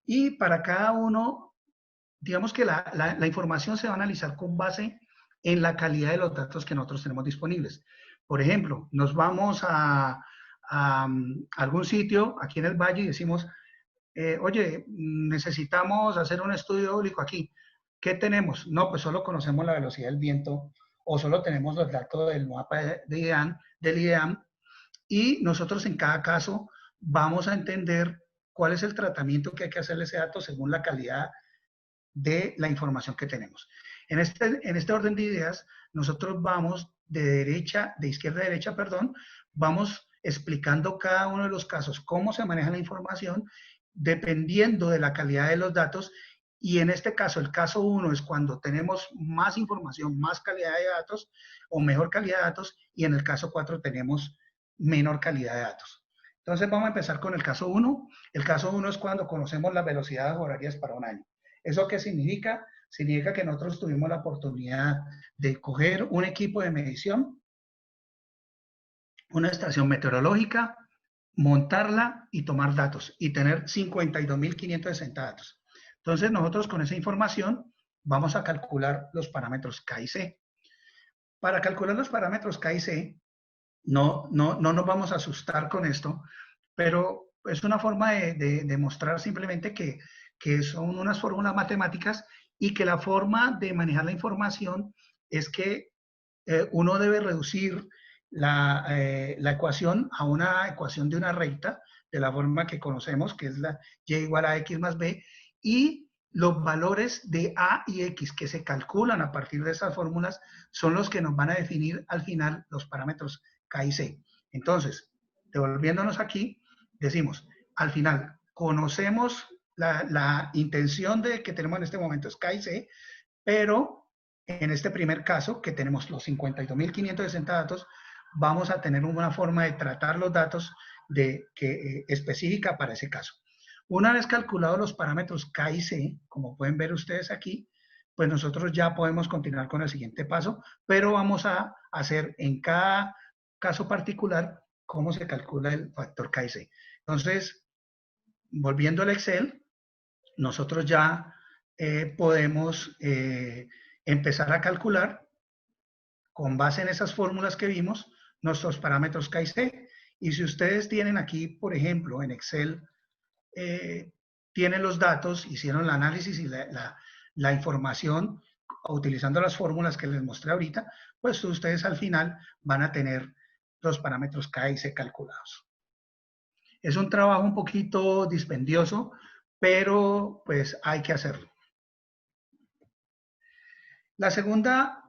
Y para cada uno, digamos que la información se va a analizar con base en la calidad de los datos que nosotros tenemos disponibles. Por ejemplo, nos vamos a algún sitio aquí en el valle y decimos, oye, necesitamos hacer un estudio eólico aquí. ¿Qué tenemos? No, pues solo conocemos la velocidad del viento o solo tenemos los datos del mapa del IDEAM, y nosotros en cada caso vamos a entender cuál es el tratamiento que hay que hacerle a ese dato según la calidad de la información que tenemos. En este orden de ideas, nosotros vamos de izquierda a derecha, vamos explicando cada uno de los casos, cómo se maneja la información, dependiendo de la calidad de los datos. Y en este caso, el caso 1 es cuando tenemos más información, más calidad de datos o mejor calidad de datos, y en el caso 4 tenemos menor calidad de datos. Entonces vamos a empezar con el caso 1. El caso 1 es cuando conocemos las velocidades horarias para un año. ¿Eso qué significa? Significa que nosotros tuvimos la oportunidad de coger un equipo de medición, una estación meteorológica, montarla y tomar datos y tener 52.560 datos. Entonces nosotros con esa información vamos a calcular los parámetros K y C. Para calcular los parámetros K y C, no nos vamos a asustar con esto, pero es una forma de mostrar simplemente que son unas fórmulas matemáticas y que la forma de manejar la información es que uno debe reducir la ecuación a una ecuación de una recta, de la forma que conocemos, que es la y igual a x más b, y los valores de a y x que se calculan a partir de esas fórmulas son los que nos van a definir al final los parámetros K y C. Entonces, devolviéndonos aquí, decimos, al final, conocemos la intención que tenemos en este momento es K y C, pero en este primer caso, que tenemos los 52.560 datos, vamos a tener una forma de tratar los datos específica para ese caso. Una vez calculados los parámetros K y C, como pueden ver ustedes aquí, pues nosotros ya podemos continuar con el siguiente paso, pero vamos a hacer en cada caso particular cómo se calcula el factor K y C. Entonces, volviendo al Excel, nosotros ya podemos empezar a calcular con base en esas fórmulas que vimos nuestros parámetros K y C. Y si ustedes tienen aquí, por ejemplo, en Excel, tienen los datos, hicieron el análisis y la información utilizando las fórmulas que les mostré ahorita, pues ustedes al final van a tener los parámetros K y C calculados. Es un trabajo un poquito dispendioso, pero pues hay que hacerlo. La segunda,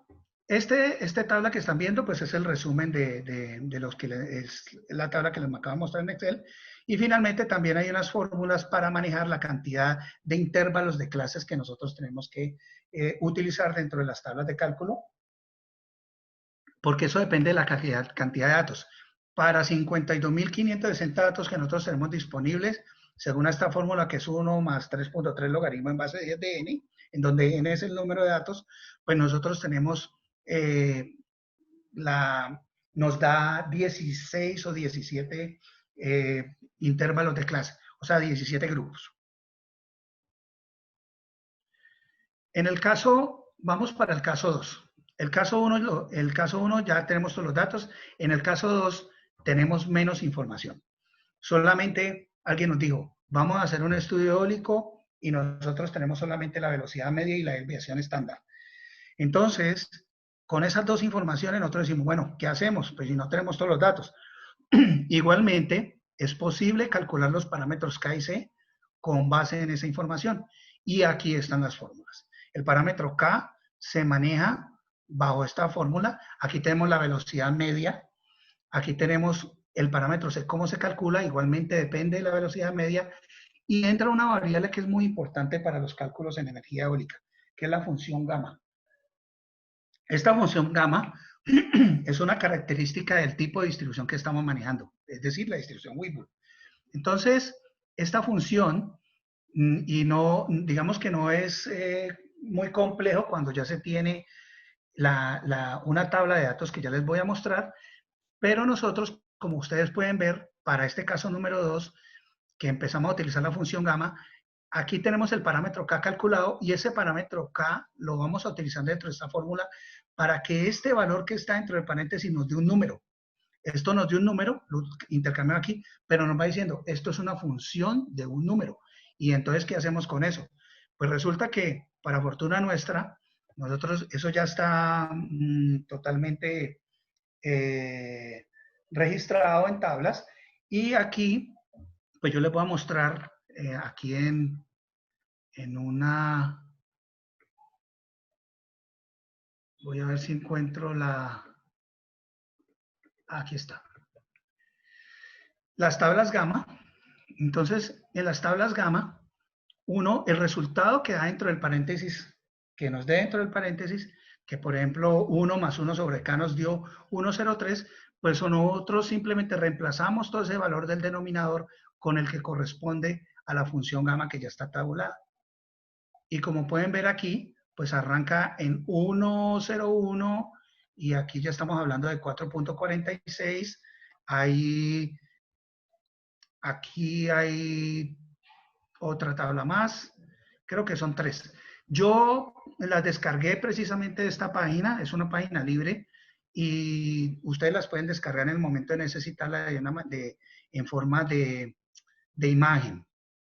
esta tabla que están viendo, pues es el resumen de los que es la tabla que les acabo de mostrar en Excel. Y finalmente también hay unas fórmulas para manejar la cantidad de intervalos de clases que nosotros tenemos que utilizar dentro de las tablas de cálculo, porque eso depende de la cantidad de datos. Para 52.560 datos que nosotros tenemos disponibles, según esta fórmula que es 1 más 3.3 logaritmo en base de 10 de n, en donde n es el número de datos, pues nosotros tenemos nos da 16 o 17 intervalos de clase, o sea, 17 grupos. En el caso, vamos para el caso 2. El caso 1 ya tenemos todos los datos. En el caso 2 tenemos menos información. Solamente alguien nos dijo, vamos a hacer un estudio eólico y nosotros tenemos solamente la velocidad media y la desviación estándar. Entonces, con esas dos informaciones nosotros decimos, bueno, ¿qué hacemos? Pues si no tenemos todos los datos. Igualmente, es posible calcular los parámetros K y C con base en esa información. Y aquí están las fórmulas. El parámetro K se maneja bajo esta fórmula. Aquí tenemos la velocidad media. Aquí tenemos el parámetro C, cómo se calcula. Igualmente depende de la velocidad media. Y entra una variable que es muy importante para los cálculos en energía eólica, que es la función gamma. Esta función gamma es una característica del tipo de distribución que estamos manejando, es decir, la distribución Weibull. Entonces, esta función, y no, digamos que no es muy complejo cuando ya se tiene una tabla de datos que ya les voy a mostrar, pero nosotros, como ustedes pueden ver, para este caso número 2, que empezamos a utilizar la función gamma, aquí tenemos el parámetro K calculado y ese parámetro K lo vamos a utilizar dentro de esta fórmula para que este valor que está dentro del paréntesis nos dé un número. Esto nos dio un número, lo intercambiamos aquí, pero nos va diciendo, esto es una función de un número. Y entonces, ¿qué hacemos con eso? Pues resulta que, para fortuna nuestra, nosotros, eso ya está totalmente registrado en tablas. Y aquí, pues yo les voy a mostrar aquí en una... Voy a ver si encuentro la... Aquí está. Las tablas gamma. Entonces, en las tablas gamma, el resultado que da dentro del paréntesis, que nos dé dentro del paréntesis, que por ejemplo 1 más 1 sobre K nos dio 1,03, pues nosotros simplemente reemplazamos todo ese valor del denominador con el que corresponde a la función gamma que ya está tabulada. Y como pueden ver aquí, pues arranca en 1,01 y aquí ya estamos hablando de 4,46. Aquí hay otra tabla más, creo que son 3. Yo las descargué precisamente de esta página, es una página libre y ustedes las pueden descargar en el momento de necesitarla en forma de imagen,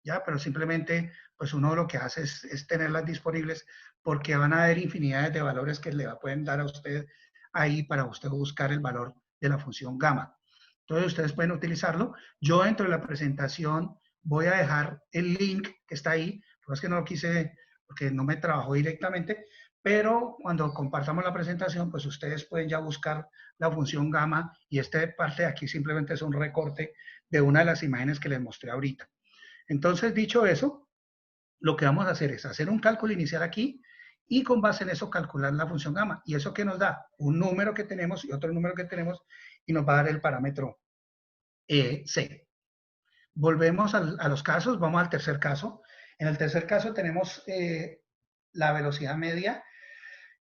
¿ya? Pero simplemente, pues uno lo que hace es tenerlas disponibles porque van a haber infinidades de valores que le pueden dar a usted ahí para usted buscar el valor de la función gamma. Entonces ustedes pueden utilizarlo. Yo dentro de la presentación voy a dejar el link que está ahí, porque es que no lo quise, porque no me trabajó directamente, pero cuando compartamos la presentación, pues ustedes pueden ya buscar la función gamma y esta parte de aquí simplemente es un recorte de una de las imágenes que les mostré ahorita. Entonces, dicho eso, lo que vamos a hacer es hacer un cálculo inicial aquí y con base en eso calcular la función gamma. ¿Y eso qué nos da? Un número que tenemos y otro número que tenemos y nos va a dar el parámetro C. Volvemos a los casos, vamos al tercer caso. En el tercer caso tenemos la velocidad media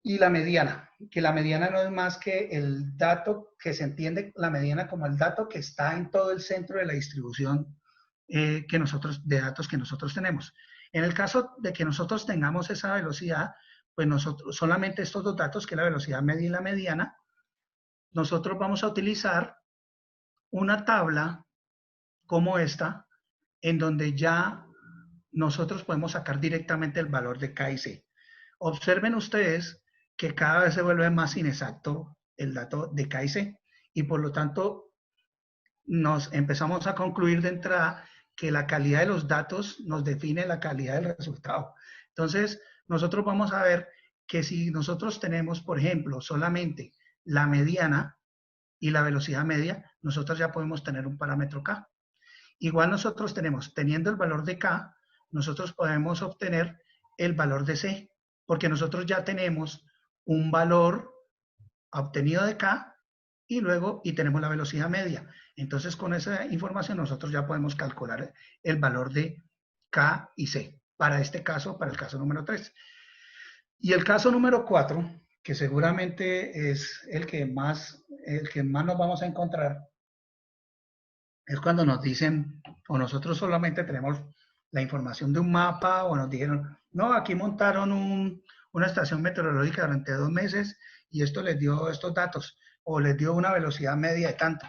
y la mediana, que la mediana no es más que el dato que se entiende la mediana como el dato que está en todo el centro de la distribución de datos que nosotros tenemos. En el caso de que nosotros tengamos esa velocidad, pues nosotros solamente estos dos datos, que es la velocidad media y la mediana, nosotros vamos a utilizar una tabla como esta, en donde ya nosotros podemos sacar directamente el valor de K y C. Observen ustedes que cada vez se vuelve más inexacto el dato de K y C, y por lo tanto nos empezamos a concluir de entrada que la calidad de los datos nos define la calidad del resultado. Entonces, nosotros vamos a ver que si nosotros tenemos, por ejemplo, solamente la mediana y la velocidad media, nosotros ya podemos tener un parámetro K. Igual nosotros teniendo el valor de K, nosotros podemos obtener el valor de C, porque nosotros ya tenemos un valor obtenido de K y tenemos la velocidad media. Entonces, con esa información nosotros ya podemos calcular el valor de K y C para este caso, para el caso número 3. Y el caso número 4, que seguramente es el que más nos vamos a encontrar, es cuando nos dicen, o nosotros solamente tenemos la información de un mapa, o nos dijeron, no, aquí montaron una estación meteorológica durante 2 meses y esto les dio estos datos, o les dio una velocidad media de tanto.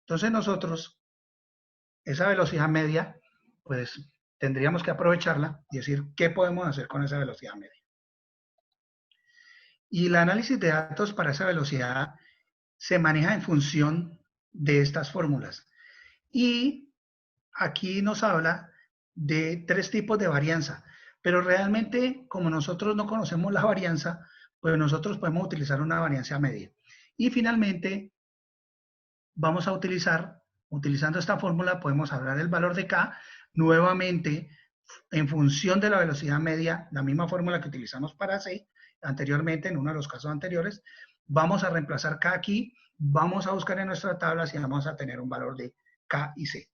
Entonces nosotros, esa velocidad media, pues tendríamos que aprovecharla y decir qué podemos hacer con esa velocidad media. Y el análisis de datos para esa velocidad se maneja en función de estas fórmulas. Y aquí nos habla de 3 tipos de varianza, pero realmente como nosotros no conocemos la varianza, pues nosotros podemos utilizar una varianza media. Y finalmente vamos a utilizando esta fórmula, podemos hablar del valor de K nuevamente en función de la velocidad media, la misma fórmula que utilizamos para C anteriormente, en uno de los casos anteriores. Vamos a reemplazar K aquí, vamos a buscar en nuestra tabla si vamos a tener un valor de K y C.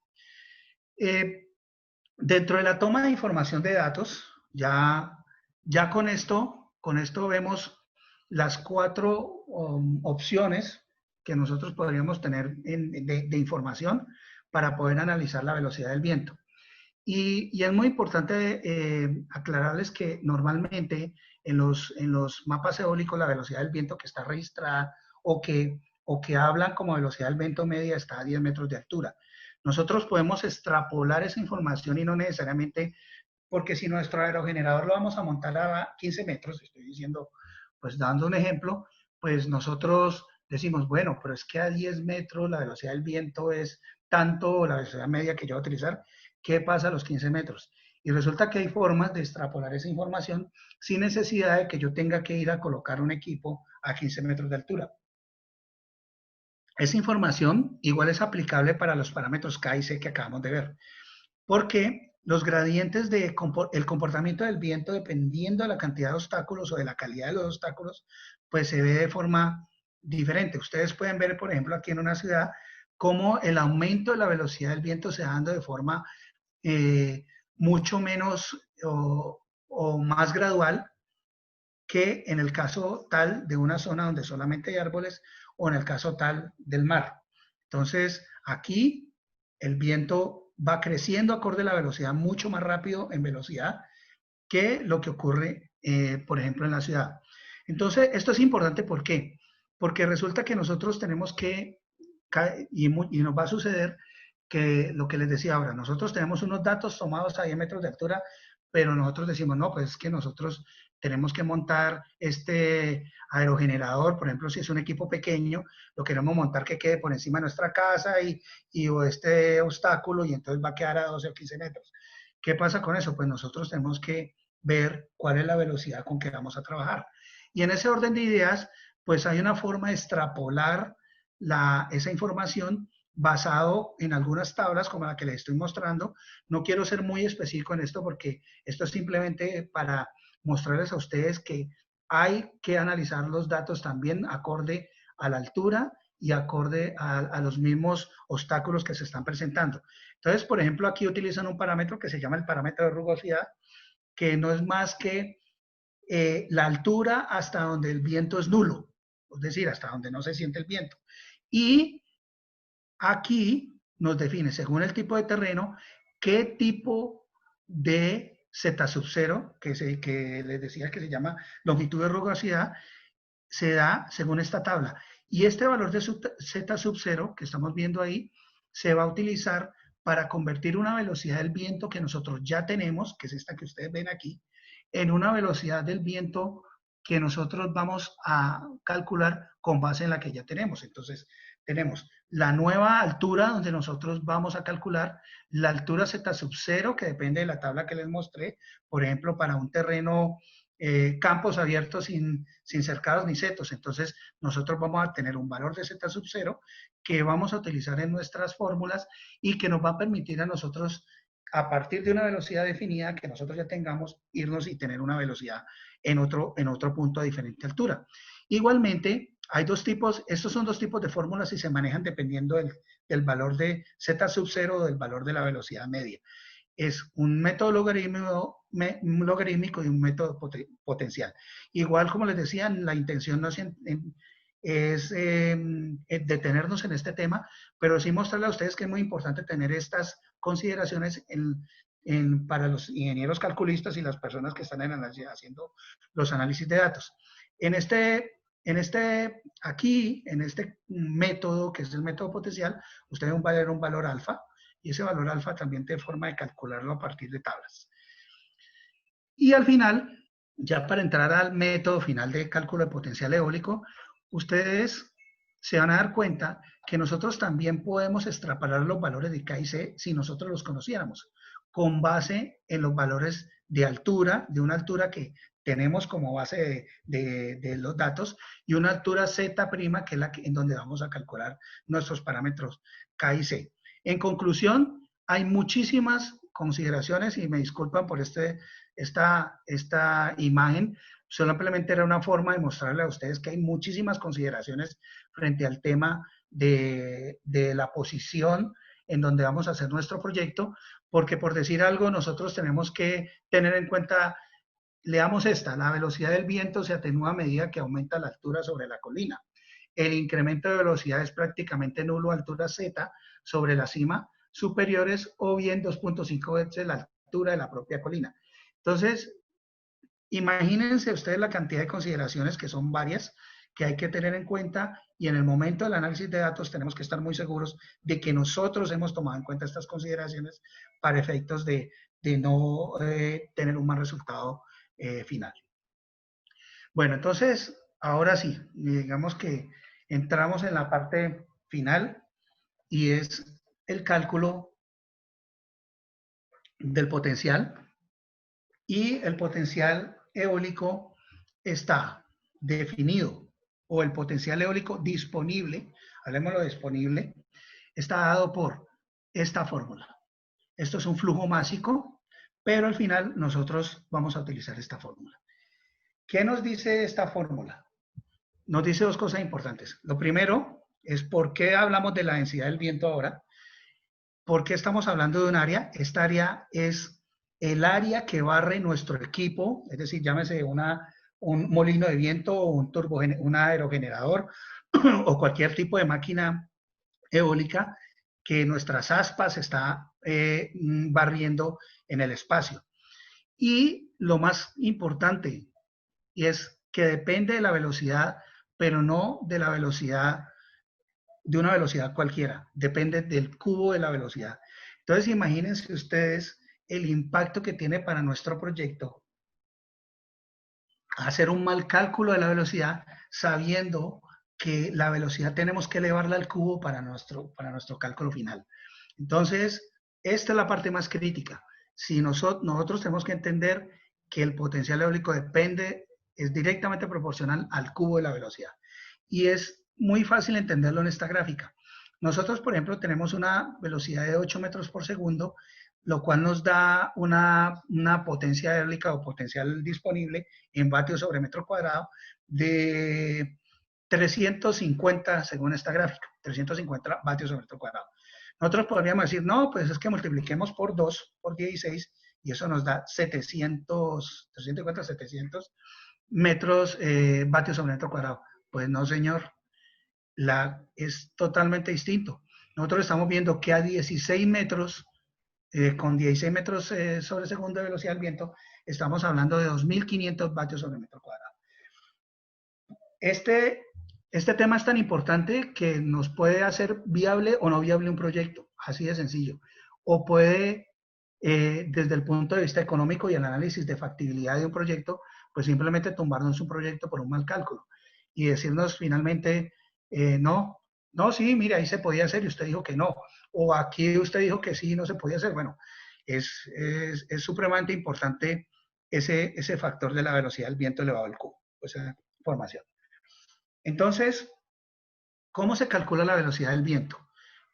Dentro de la toma de información de datos, ya con esto vemos las 4 opciones que nosotros podríamos tener de información para poder analizar la velocidad del viento. Y es muy importante aclararles que normalmente en los mapas eólicos la velocidad del viento que está registrada o que hablan como velocidad del viento media está a 10 metros de altura. Nosotros podemos extrapolar esa información y no necesariamente, porque si nuestro aerogenerador lo vamos a montar a 15 metros, estoy diciendo, pues dando un ejemplo, pues nosotros decimos, bueno, pero es que a 10 metros la velocidad del viento es tanto, la velocidad media que yo voy a utilizar, ¿qué pasa a los 15 metros? Y resulta que hay formas de extrapolar esa información sin necesidad de que yo tenga que ir a colocar un equipo a 15 metros de altura. Esa información igual es aplicable para los parámetros K y C que acabamos de ver, porque los gradientes del comportamiento del viento, dependiendo de la cantidad de obstáculos o de la calidad de los obstáculos, pues se ve de forma diferente. Ustedes pueden ver, por ejemplo, aquí en una ciudad, cómo el aumento de la velocidad del viento se da dando de forma mucho menos o más gradual que en el caso tal de una zona donde solamente hay árboles o en el caso tal del mar. Entonces, aquí el viento va creciendo acorde a la velocidad mucho más rápido en velocidad que lo que ocurre, por ejemplo, en la ciudad. Entonces, esto es importante, ¿por qué? Porque resulta que nosotros tenemos que, y nos va a suceder que lo que les decía ahora, nosotros tenemos unos datos tomados a 10 metros de altura, pero nosotros decimos, no, pues es que nosotros tenemos que montar este aerogenerador, por ejemplo, si es un equipo pequeño, lo queremos montar que quede por encima de nuestra casa o este obstáculo y entonces va a quedar a 12 o 15 metros. ¿Qué pasa con eso? Pues nosotros tenemos que ver cuál es la velocidad con que vamos a trabajar. Y en ese orden de ideas, pues hay una forma de extrapolar esa información basado en algunas tablas como la que les estoy mostrando. No quiero ser muy específico en esto porque esto es simplemente para mostrarles a ustedes que hay que analizar los datos también acorde a la altura y acorde a los mismos obstáculos que se están presentando. Entonces, por ejemplo, aquí utilizan un parámetro que se llama el parámetro de rugosidad, que no es más que la altura hasta donde el viento es nulo, es decir, hasta donde no se siente el viento. Y aquí nos define, según el tipo de terreno, qué tipo de Z sub 0, que les decía que se llama longitud de rugosidad, se da según esta tabla. Y este valor de Z sub 0 que estamos viendo ahí, se va a utilizar para convertir una velocidad del viento que nosotros ya tenemos, que es esta que ustedes ven aquí, en una velocidad del viento que nosotros vamos a calcular con base en la que ya tenemos. Entonces, tenemos la nueva altura donde nosotros vamos a calcular la altura Z sub 0, que depende de la tabla que les mostré, por ejemplo, para un terreno, campos abiertos sin cercados ni setos. Entonces, nosotros vamos a tener un valor de Z sub 0 que vamos a utilizar en nuestras fórmulas y que nos va a permitir a nosotros, a partir de una velocidad definida que nosotros ya tengamos, irnos y tener una velocidad en otro punto a diferente altura. Igualmente, hay dos tipos, estos son dos tipos de fórmulas y se manejan dependiendo del valor de Z sub 0 o del valor de la velocidad media. es un método logarítmico y un método potencial. Igual, como les decía, la intención no es detenernos en este tema, pero sí mostrarle a ustedes que es muy importante tener estas consideraciones para los ingenieros calculistas y las personas que están haciendo los análisis de datos. En este método, que es el método potencial, usted va a ver un valor alfa, y ese valor alfa también tiene forma de calcularlo a partir de tablas. Y al final, ya para entrar al método final de cálculo de potencial eólico, ustedes se van a dar cuenta que nosotros también podemos extrapolar los valores de K y C si nosotros los conociéramos, con base en los valores de altura, de una altura que tenemos como base de los datos, y una altura Z', que es en donde vamos a calcular nuestros parámetros K y C. En conclusión, hay muchísimas consideraciones, y me disculpan por esta imagen, simplemente era una forma de mostrarle a ustedes que hay muchísimas consideraciones frente al tema de la posición en donde vamos a hacer nuestro proyecto, porque por decir algo, nosotros tenemos que tener en cuenta, leamos la velocidad del viento se atenúa a medida que aumenta la altura sobre la colina. El incremento de velocidad es prácticamente nulo a altura Z sobre la cima superiores, o bien 2.5 veces la altura de la propia colina. Entonces, imagínense ustedes la cantidad de consideraciones, que son varias, que hay que tener en cuenta, y en el momento del análisis de datos tenemos que estar muy seguros de que nosotros hemos tomado en cuenta estas consideraciones para efectos de no tener un mal resultado final. Bueno, entonces, ahora sí, digamos que entramos en la parte final, y es el cálculo del potencial. Y el potencial eólico está definido, o el potencial eólico disponible, hablemoslo de disponible, está dado por esta fórmula. Esto es un flujo másico, pero al final nosotros vamos a utilizar esta fórmula. ¿Qué nos dice esta fórmula? Nos dice dos cosas importantes. Lo primero es por qué hablamos de la densidad del viento ahora. ¿Por qué estamos hablando de un área? Esta área es el área que barre nuestro equipo, es decir, llámese un molino de viento, o un aerogenerador o cualquier tipo de máquina eólica que nuestras aspas está barriendo en el espacio. Y lo más importante es que depende de la velocidad, pero no de la velocidad, de una velocidad cualquiera, depende del cubo de la velocidad. Entonces, imagínense ustedes el impacto que tiene para nuestro proyecto hacer un mal cálculo de la velocidad, sabiendo que la velocidad tenemos que elevarla al cubo para nuestro cálculo final. Entonces, esta es la parte más crítica. Si nosotros tenemos que entender que el potencial eólico es directamente proporcional al cubo de la velocidad. Y es muy fácil entenderlo en esta gráfica. Nosotros, por ejemplo, tenemos una velocidad de 8 metros por segundo, lo cual nos da una potencia eólica o potencial disponible en vatios sobre metro cuadrado de 350, según esta gráfica, 350 vatios sobre metro cuadrado. Nosotros podríamos decir, no, pues es que multipliquemos por 2, por 16, y eso nos da 700 metros, vatios sobre metro cuadrado. Pues no, señor, es totalmente distinto. Nosotros estamos viendo que a 16 metros, con 16 metros sobre segundo de velocidad del viento, estamos hablando de 2.500 vatios sobre metro cuadrado. Este tema es tan importante que nos puede hacer viable o no viable un proyecto, así de sencillo. O puede, desde el punto de vista económico y el análisis de factibilidad de un proyecto, pues simplemente tumbarnos un proyecto por un mal cálculo y decirnos finalmente, no, sí, mira, ahí se podía hacer y usted dijo que no. O aquí usted dijo que sí, no se podía hacer. Bueno, es supremamente importante ese factor de la velocidad del viento elevado al cubo, esa información. Entonces, ¿cómo se calcula la velocidad del viento?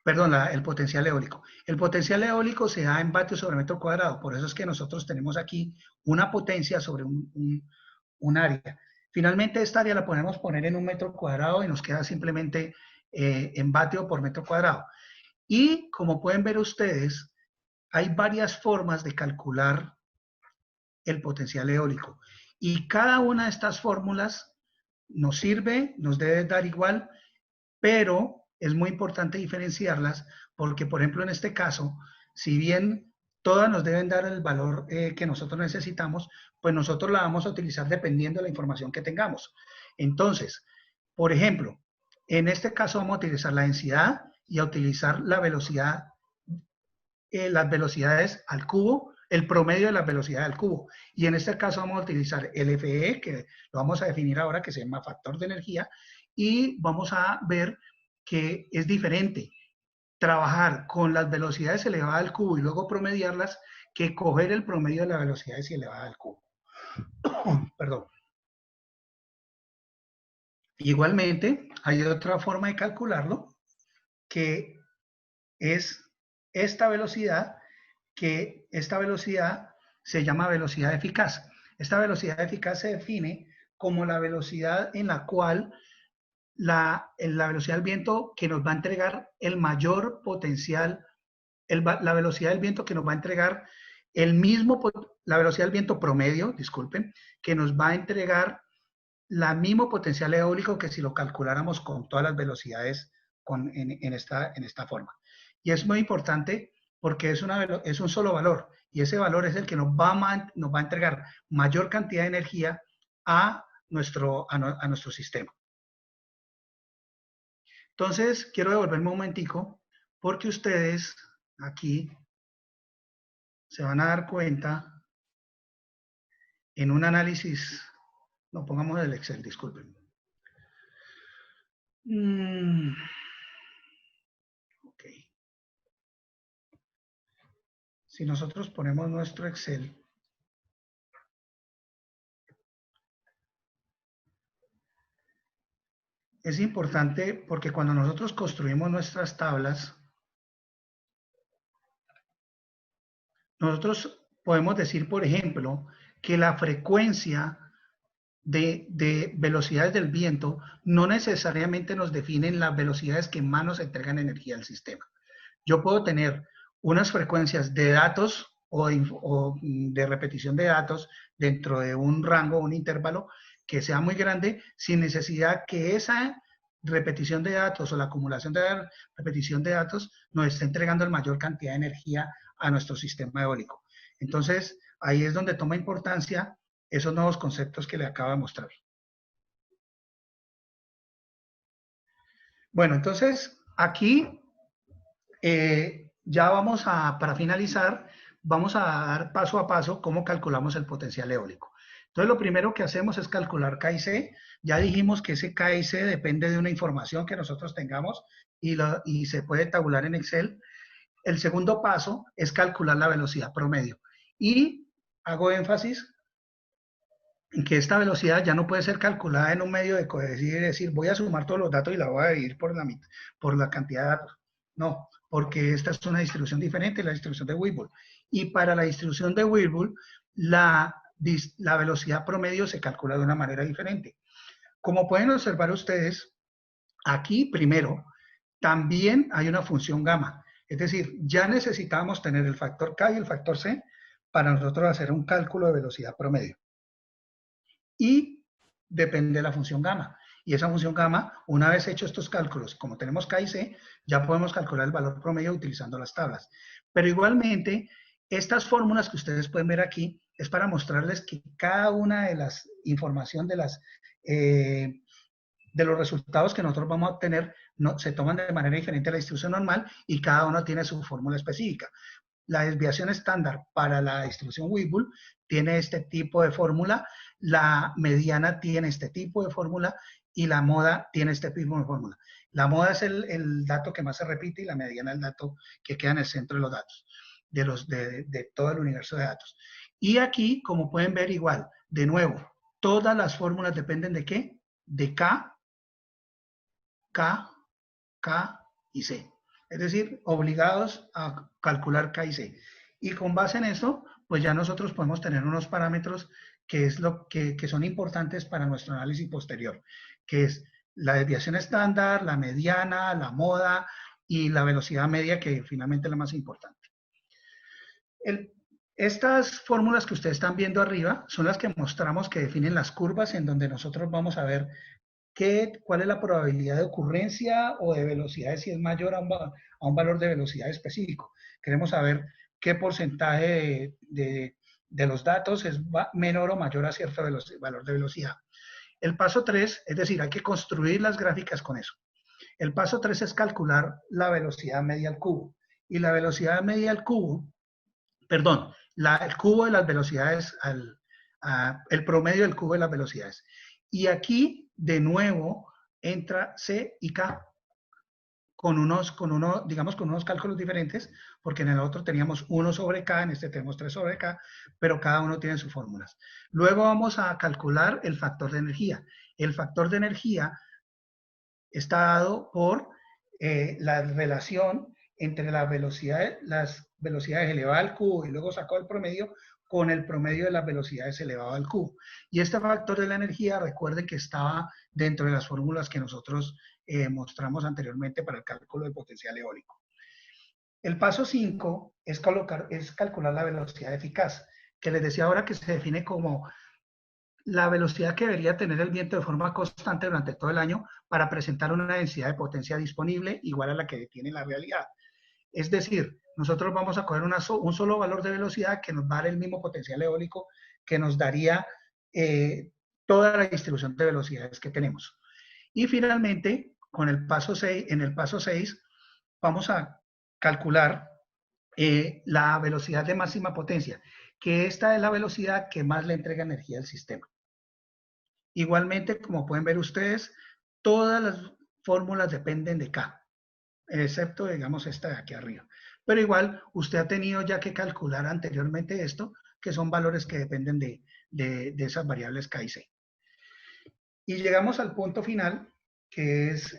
Perdón, el potencial eólico. El potencial eólico se da en vatios sobre metro cuadrado. Por eso es que nosotros tenemos aquí una potencia sobre un área. Finalmente, esta área la podemos poner en un metro cuadrado y nos queda simplemente en vatio por metro cuadrado. Y como pueden ver ustedes, hay varias formas de calcular el potencial eólico. Y cada una de estas fórmulas nos sirve, nos debe dar igual, pero es muy importante diferenciarlas porque, por ejemplo, en este caso, si bien todas nos deben dar el valor que nosotros necesitamos, pues nosotros la vamos a utilizar dependiendo de la información que tengamos. Entonces, por ejemplo, en este caso vamos a utilizar la densidad y a utilizar la velocidad, las velocidades al cubo, el promedio de las velocidades al cubo. Y en este caso vamos a utilizar el FE, que lo vamos a definir ahora, que se llama factor de energía, y vamos a ver que es diferente trabajar con las velocidades elevadas al cubo y luego promediarlas que coger el promedio de las velocidades elevadas al cubo. Perdón. Igualmente, hay otra forma de calcularlo, que es esta velocidad, que esta velocidad se llama velocidad eficaz. Esta velocidad eficaz se define como la velocidad en la cual la velocidad del viento que nos va a entregar el mayor potencial, la velocidad del viento que nos va a entregar el mismo, la velocidad del viento promedio, disculpen, que nos va a entregar la mismo potencial eólico que si lo calculáramos con todas las velocidades en esta forma. Y es muy importante porque es un solo valor y ese valor es el que nos va a entregar mayor cantidad de energía a nuestro sistema. Entonces, quiero devolverme un momentico porque ustedes aquí se van a dar cuenta en un análisis, no pongamos el Excel, disculpen. Ok. Si nosotros ponemos nuestro Excel, es importante porque cuando nosotros construimos nuestras tablas, nosotros podemos decir, por ejemplo, que la frecuencia de velocidades del viento no necesariamente nos definen las velocidades que más nos entregan energía al sistema. Yo puedo tener unas frecuencias de datos o de repetición de datos dentro de un rango, un intervalo que sea muy grande, sin necesidad que esa repetición de datos o la acumulación de repetición de datos nos esté entregando la mayor cantidad de energía a nuestro sistema eólico. Entonces, ahí es donde toma importancia esos nuevos conceptos que le acabo de mostrar. Bueno, entonces, aquí ya para finalizar, vamos a dar paso a paso cómo calculamos el potencial eólico. Entonces, lo primero que hacemos es calcular K y C. Ya dijimos que ese K y C depende de una información que nosotros tengamos y se puede tabular en Excel. El segundo paso es calcular la velocidad promedio. Y hago énfasis en que esta velocidad ya no puede ser calculada en un medio de decir, voy a sumar todos los datos y la voy a dividir por la cantidad de datos. No, porque esta es una distribución diferente, la distribución de Weibull. Y para la distribución de Weibull, la velocidad promedio se calcula de una manera diferente. Como pueden observar ustedes, aquí primero también hay una función gamma. Es decir, ya necesitamos tener el factor K y el factor C para nosotros hacer un cálculo de velocidad promedio. Y depende de la función gamma. Y esa función gamma, una vez hecho estos cálculos, como tenemos K y C, ya podemos calcular el valor promedio utilizando las tablas. Pero igualmente, estas fórmulas que ustedes pueden ver aquí es para mostrarles que cada una de las información de los resultados que nosotros vamos a obtener se toman de manera diferente a la distribución normal y cada uno tiene su fórmula específica. La desviación estándar para la distribución Weibull tiene este tipo de fórmula, la mediana tiene este tipo de fórmula y la moda tiene este tipo de fórmula. La moda es el dato que más se repite y la mediana el dato que queda en el centro de los datos, de todo el universo de datos. Y aquí, como pueden ver igual, de nuevo, todas las fórmulas dependen de ¿qué? De K, K, K y C. Es decir, obligados a calcular K y C. Y con base en eso, pues ya nosotros podemos tener unos parámetros que son importantes para nuestro análisis posterior, que es la desviación estándar, la mediana, la moda y la velocidad media, que finalmente es la más importante. Estas fórmulas que ustedes están viendo arriba son las que mostramos que definen las curvas en donde nosotros vamos a ver cuál es la probabilidad de ocurrencia o de velocidad si es mayor a un valor de velocidad específico. Queremos saber qué porcentaje de los datos es menor o mayor a cierto valor de velocidad. El paso 3, es decir, hay que construir las gráficas con eso. El paso 3 es calcular la velocidad media al cubo. Y la velocidad media al cubo, perdón, el cubo de las velocidades, el promedio del cubo de las velocidades. Y aquí, de nuevo, entra C y K con unos cálculos diferentes, porque en el otro teníamos 1 sobre K, en este tenemos 3 sobre K, pero cada uno tiene sus fórmulas. Luego vamos a calcular el factor de energía. El factor de energía está dado por la relación entre las velocidades elevadas al cubo y luego sacó el promedio con el promedio de las velocidades elevado al cubo. Y este factor de la energía, recuerden que estaba dentro de las fórmulas que nosotros mostramos anteriormente para el cálculo del potencial eólico. El paso 5 es calcular la velocidad eficaz, que les decía ahora que se define como la velocidad que debería tener el viento de forma constante durante todo el año para presentar una densidad de potencia disponible igual a la que tiene la realidad. Es decir, nosotros vamos a coger un solo valor de velocidad que nos va a dar el mismo potencial eólico que nos daría toda la distribución de velocidades que tenemos. Y finalmente, con el paso 6, en el paso 6, vamos a calcular la velocidad de máxima potencia, que esta es la velocidad que más le entrega energía al sistema. Igualmente, como pueden ver ustedes, todas las fórmulas dependen de K, excepto, digamos, esta de aquí arriba. Pero igual, usted ha tenido ya que calcular anteriormente esto, que son valores que dependen de esas variables K y C. Y llegamos al punto final, que es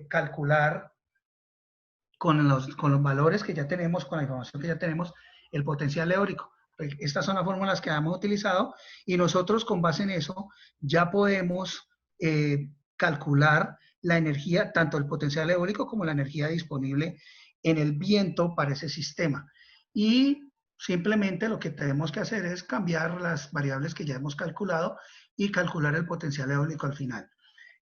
calcular con los valores que ya tenemos, con la información que ya tenemos, el potencial eólico. Estas son las fórmulas que hemos utilizado y nosotros con base en eso ya podemos calcular la energía, tanto el potencial eólico como la energía disponible en el viento para ese sistema. Y simplemente lo que tenemos que hacer es cambiar las variables que ya hemos calculado y calcular el potencial eólico al final.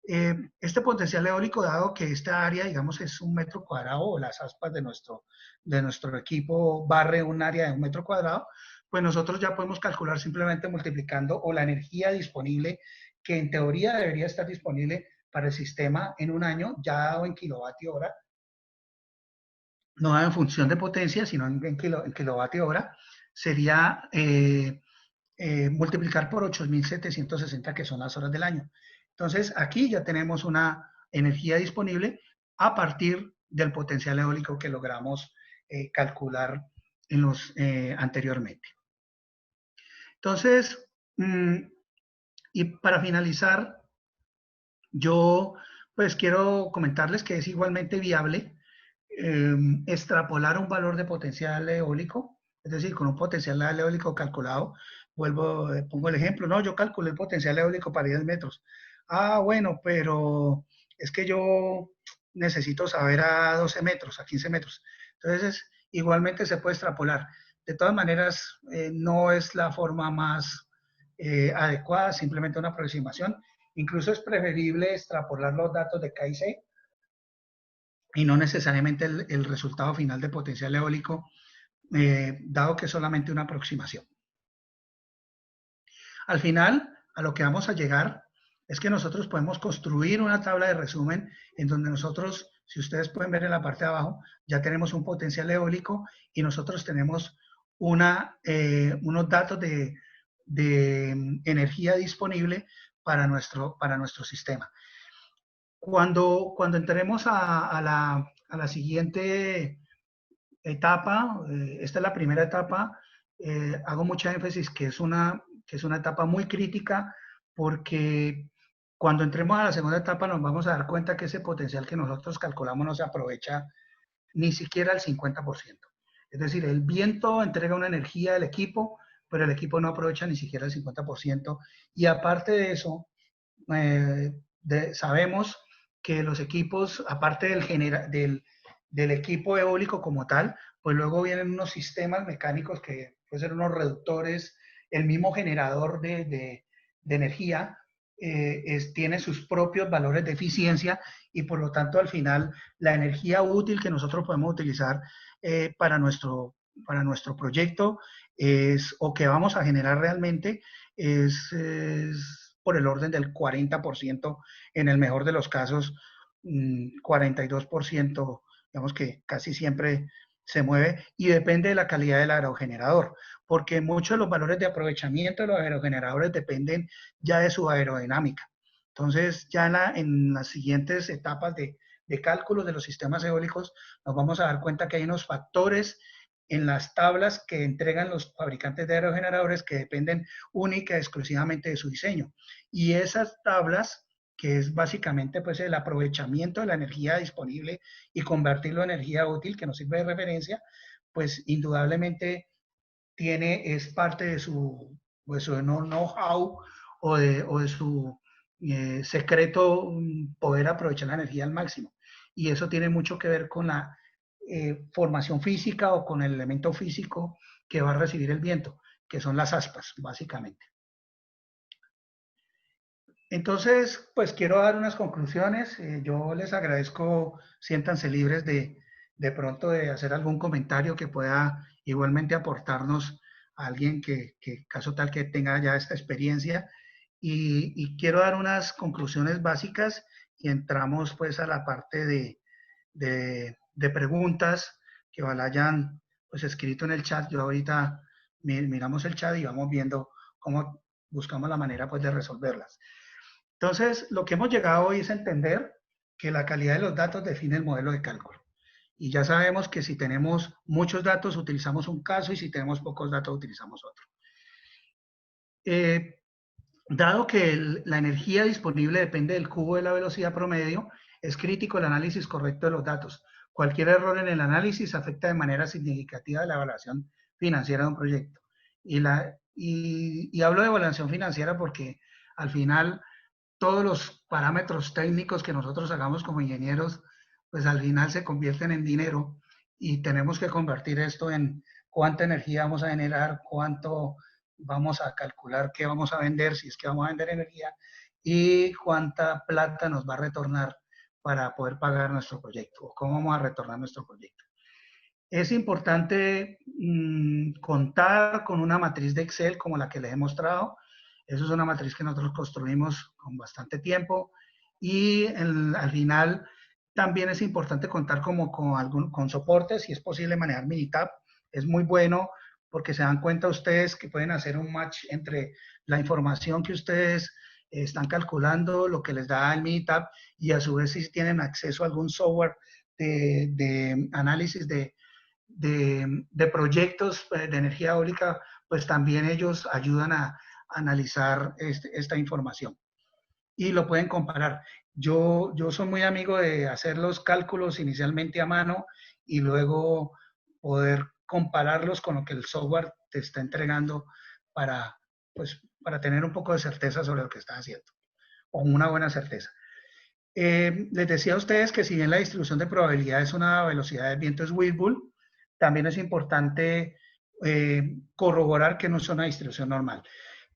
Este potencial eólico, dado que esta área, digamos, es 1 metro cuadrado, o las aspas de nuestro equipo barre un área de 1 metro cuadrado, pues nosotros ya podemos calcular simplemente multiplicando o la energía disponible, que en teoría debería estar disponible para el sistema en un año, ya dado en kilovatio hora, no dado en función de potencia, sino en kilovatio hora, sería multiplicar por 8.760, que son las horas del año. Entonces, aquí ya tenemos una energía disponible a partir del potencial eólico que logramos calcular anteriormente. Entonces, y para finalizar, yo pues quiero comentarles que es igualmente viable extrapolar un valor de potencial eólico, es decir, con un potencial eólico calculado. Pongo el ejemplo, no, yo calculé el potencial eólico para 10 metros. Ah, bueno, pero es que yo necesito saber a 12 metros, a 15 metros. Entonces, igualmente se puede extrapolar. De todas maneras, no es la forma más adecuada, simplemente una aproximación. Incluso es preferible extrapolar los datos de K y C y no necesariamente el resultado final de potencial eólico, dado que es solamente una aproximación. Al final, a lo que vamos a llegar es que nosotros podemos construir una tabla de resumen en donde nosotros, si ustedes pueden ver en la parte de abajo, ya tenemos un potencial eólico y nosotros tenemos unos datos de energía disponible para nuestro sistema. Cuando entremos a la siguiente etapa, esta es la primera etapa, hago mucha énfasis que es una etapa muy crítica porque cuando entremos a la segunda etapa nos vamos a dar cuenta que ese potencial que nosotros calculamos no se aprovecha ni siquiera al 50%. Es decir, el viento entrega una energía al equipo, pero el equipo no aprovecha ni siquiera el 50%. Y aparte de eso, sabemos que los equipos, aparte del equipo eólico como tal, pues luego vienen unos sistemas mecánicos que pueden ser unos reductores, el mismo generador de energía tiene sus propios valores de eficiencia y por lo tanto al final la energía útil que nosotros podemos utilizar para nuestro proyecto o que vamos a generar realmente es por el orden del 40%, en el mejor de los casos 42%, digamos que casi siempre se mueve y depende de la calidad del aerogenerador, porque muchos de los valores de aprovechamiento de los aerogeneradores dependen ya de su aerodinámica. Entonces, ya en las siguientes etapas de cálculo de los sistemas eólicos, nos vamos a dar cuenta que hay unos factores en las tablas que entregan los fabricantes de aerogeneradores que dependen única y exclusivamente de su diseño. Y esas tablas, que es básicamente pues el aprovechamiento de la energía disponible y convertirlo en energía útil que nos sirve de referencia, pues indudablemente es parte de su know-how o de su secreto poder aprovechar la energía al máximo. Y eso tiene mucho que ver con la formación física o con el elemento físico que va a recibir el viento, que son las aspas, básicamente. Entonces, pues quiero dar unas conclusiones. Yo les agradezco, siéntanse libres de pronto de hacer algún comentario que pueda igualmente aportarnos a alguien que caso tal que tenga ya esta experiencia. Y quiero dar unas conclusiones básicas y entramos pues a la parte de preguntas que hayan pues escrito en el chat. Yo ahorita miramos el chat y vamos viendo cómo buscamos la manera pues de resolverlas. Entonces, lo que hemos llegado hoy es entender que la calidad de los datos define el modelo de cálculo. Y ya sabemos que si tenemos muchos datos, utilizamos un caso, y si tenemos pocos datos, utilizamos otro. Dado que la energía disponible depende del cubo de la velocidad promedio, es crítico el análisis correcto de los datos. Cualquier error en el análisis afecta de manera significativa la evaluación financiera de un proyecto. Y hablo de evaluación financiera porque al final todos los parámetros técnicos que nosotros hagamos como ingenieros, pues al final se convierten en dinero y tenemos que convertir esto en cuánta energía vamos a generar, cuánto vamos a calcular que vamos a vender, si es que vamos a vender energía, y cuánta plata nos va a retornar para poder pagar nuestro proyecto, o cómo vamos a retornar nuestro proyecto. Es importante contar con una matriz de Excel como la que les he mostrado. Eso es una matriz que nosotros construimos con bastante tiempo y al final también es importante contar con soporte, si es posible manejar Minitab. Es muy bueno porque se dan cuenta ustedes que pueden hacer un match entre la información que ustedes están calculando, lo que les da el Minitab, y a su vez si tienen acceso a algún software de análisis de proyectos de energía eólica, pues también ellos ayudan a analizar esta información y lo pueden comparar. Yo soy muy amigo de hacer los cálculos inicialmente a mano y luego poder compararlos con lo que el software te está entregando para, pues, para tener un poco de certeza sobre lo que estás haciendo, o una buena certeza. Les decía a ustedes que si bien la distribución de probabilidades es una velocidad de viento es Whirlpool, también es importante corroborar que no es una distribución normal.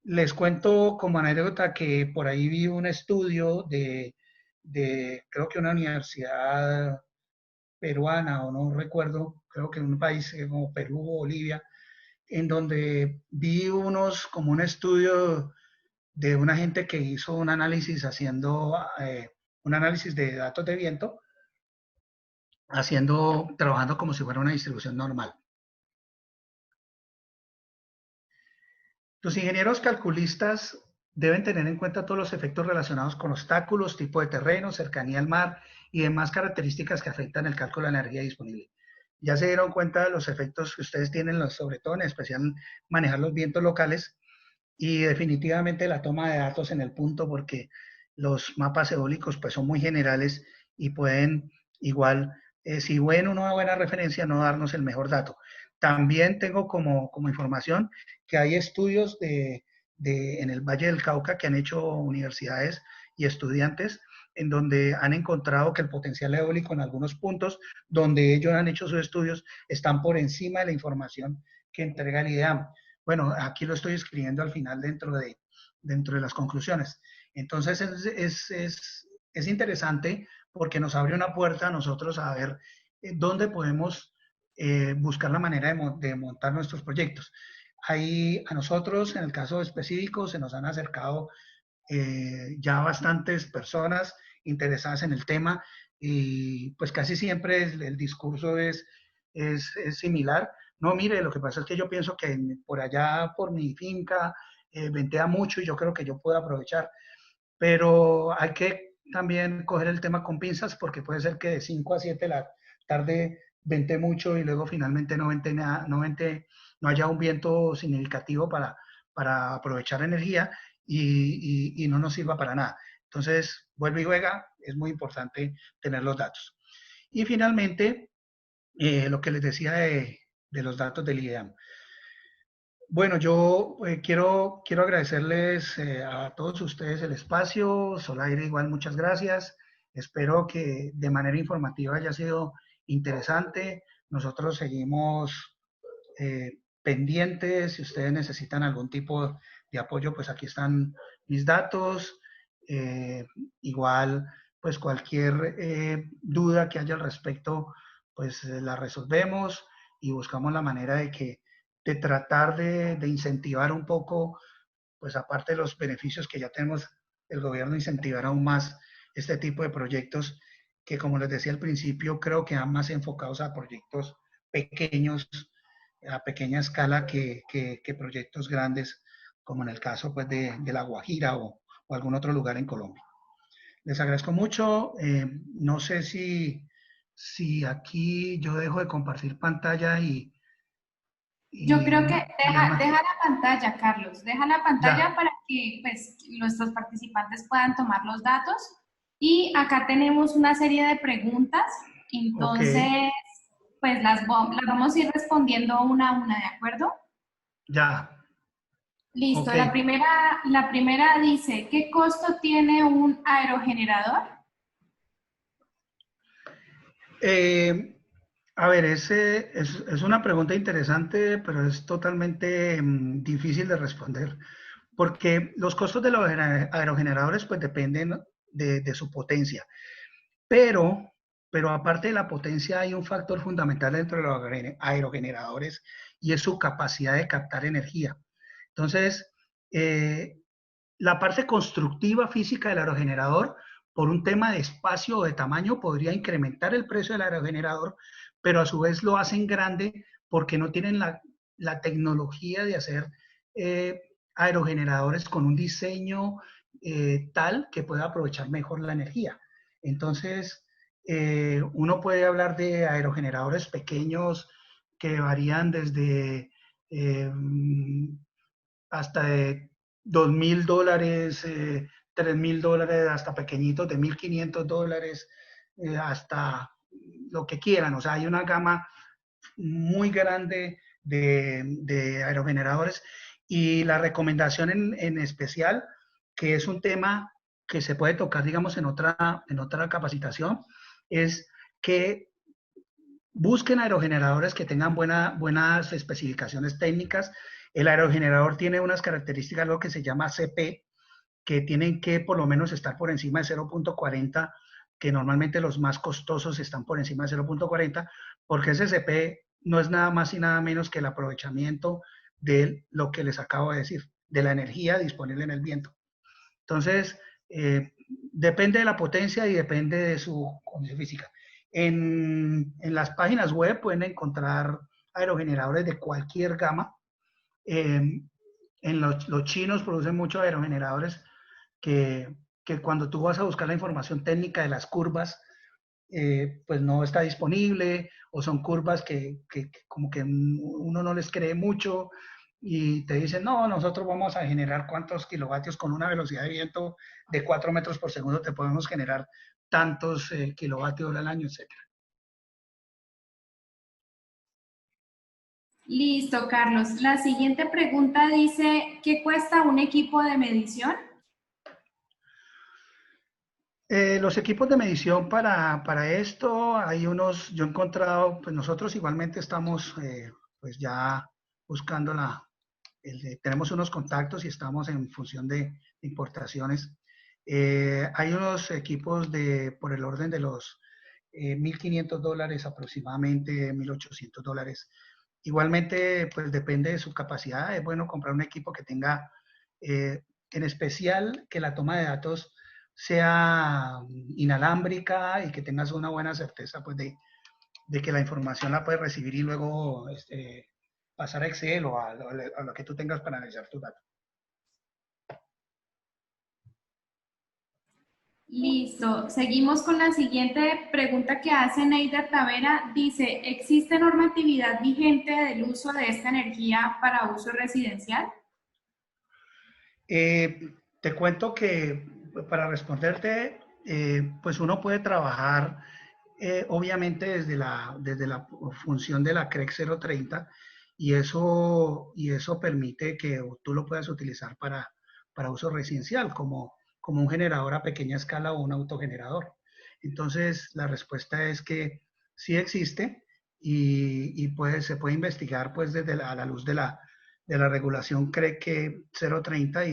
Les cuento como anécdota que por ahí vi un estudio creo que una universidad peruana, o no recuerdo, creo que en un país como Perú o Bolivia, en donde vi como un estudio de una gente que hizo un análisis haciendo un análisis de datos de viento, trabajando como si fuera una distribución normal. Los ingenieros calculistas deben tener en cuenta todos los efectos relacionados con obstáculos, tipo de terreno, cercanía al mar y demás características que afectan el cálculo de la energía disponible. Ya se dieron cuenta de los efectos que ustedes tienen, sobre todo en especial manejar los vientos locales y definitivamente la toma de datos en el punto, porque los mapas eólicos pues son muy generales y pueden igual, si ven una buena referencia, no darnos el mejor dato. También tengo como información que hay estudios en el Valle del Cauca que han hecho universidades y estudiantes en donde han encontrado que el potencial eólico en algunos puntos donde ellos han hecho sus estudios están por encima de la información que entrega el IDEAM. Bueno, aquí lo estoy escribiendo al final dentro de las conclusiones. Entonces es interesante porque nos abre una puerta a nosotros a ver dónde podemos buscar la manera de montar nuestros proyectos. Ahí a nosotros, en el caso específico, se nos han acercado ya bastantes personas interesadas en el tema y pues casi siempre el discurso es similar. No, mire, lo que pasa es que yo pienso que por allá, por mi finca, ventea mucho y yo creo que yo puedo aprovechar, pero hay que también coger el tema con pinzas porque puede ser que de 5 a 7 de la tarde vente mucho y luego finalmente no haya un viento significativo para aprovechar energía y no nos sirva para nada. Entonces, vuelve y juega, es muy importante tener los datos. Y finalmente, lo que les decía de los datos del IDEAM. Bueno, yo quiero agradecerles a todos ustedes el espacio. Solaire, igual muchas gracias. Espero que de manera informativa haya sido interesante. Nosotros seguimos pendientes. Si ustedes necesitan algún tipo de apoyo, pues aquí están mis datos. Eh, igual, pues cualquier duda que haya al respecto, pues la resolvemos y buscamos la manera de tratar de incentivar un poco, pues aparte de los beneficios que ya tenemos, el gobierno incentivar aún más este tipo de proyectos que, como les decía al principio, creo que van más enfocados a proyectos pequeños, a pequeña escala que proyectos grandes, como en el caso pues, de La Guajira o algún otro lugar en Colombia. Les agradezco mucho. No sé si aquí yo dejo de compartir pantalla Yo creo que y es más. deja la pantalla, Carlos, deja la pantalla Ya, para que pues, nuestros participantes puedan tomar los datos. Y acá tenemos una serie de preguntas, ok, entonces pues las vamos a ir respondiendo una a una, ¿de acuerdo? ya, Listo, ok. la primera dice, ¿qué costo tiene un aerogenerador? Eh, a ver, es una pregunta interesante, pero es totalmente difícil de responder, porque los costos de los aerogeneradores pues dependen de su potencia, pero, pero aparte de la potencia hay un factor fundamental dentro de los aerogeneradores y es su capacidad de captar energía. Entonces, eh, la parte constructiva física del aerogenerador, por un tema de espacio o de tamaño, podría incrementar el precio del aerogenerador, pero a su vez lo hacen grande porque no tienen la tecnología de hacer eh, aerogeneradores con un diseño tal que pueda aprovechar mejor la energía. Entonces, uno puede hablar de aerogeneradores pequeños que varían desde hasta de $2.000, $3.000, hasta pequeñitos de $1.500, hasta lo que quieran. O sea, hay una gama muy grande de aerogeneradores y la recomendación en especial, que es un tema que se puede tocar, digamos, en otra capacitación, es que busquen aerogeneradores que tengan buenas especificaciones técnicas. El aerogenerador tiene unas características, algo que se llama CP, que tienen que por lo menos estar por encima de 0.40, que normalmente los más costosos están por encima de 0.40, porque ese CP no es nada más y nada menos que el aprovechamiento de lo que les acabo de decir, de la energía disponible en el viento. Entonces, depende de la potencia y depende de su condición física. En las páginas web pueden encontrar aerogeneradores de cualquier gama. Los chinos producen muchos aerogeneradores que cuando tú vas a buscar la información técnica de las curvas, pues no está disponible o son curvas que como que uno no les cree mucho y te dicen, no, nosotros vamos a generar cuántos kilovatios con una velocidad de viento de 4 metros por segundo, te podemos generar tantos kilovatios al año, etc. Listo, Carlos. La siguiente pregunta dice, ¿qué cuesta un equipo de medición? Los equipos de medición para esto, hay unos, yo he encontrado, pues nosotros igualmente estamos pues ya buscando tenemos unos contactos y estamos en función de importaciones. Hay unos equipos por el orden de los $1.500 aproximadamente, $1.800. Igualmente, pues depende de su capacidad. Es bueno comprar un equipo que tenga, en especial, que la toma de datos sea inalámbrica y que tengas una buena certeza pues, de que la información la puedes recibir y luego pasar a Excel o a lo que tú tengas para analizar tus datos. Listo. Seguimos con la siguiente pregunta que hace Neider Tavera. Dice, ¿existe normatividad vigente del uso de esta energía para uso residencial? Te cuento que para responderte, pues uno puede trabajar obviamente desde la función de la CREC 030 y eso permite que tú lo puedas utilizar para uso residencial como un generador a pequeña escala o un autogenerador. Entonces, la respuesta es que sí existe y se puede investigar pues a la luz de la regulación CREC 030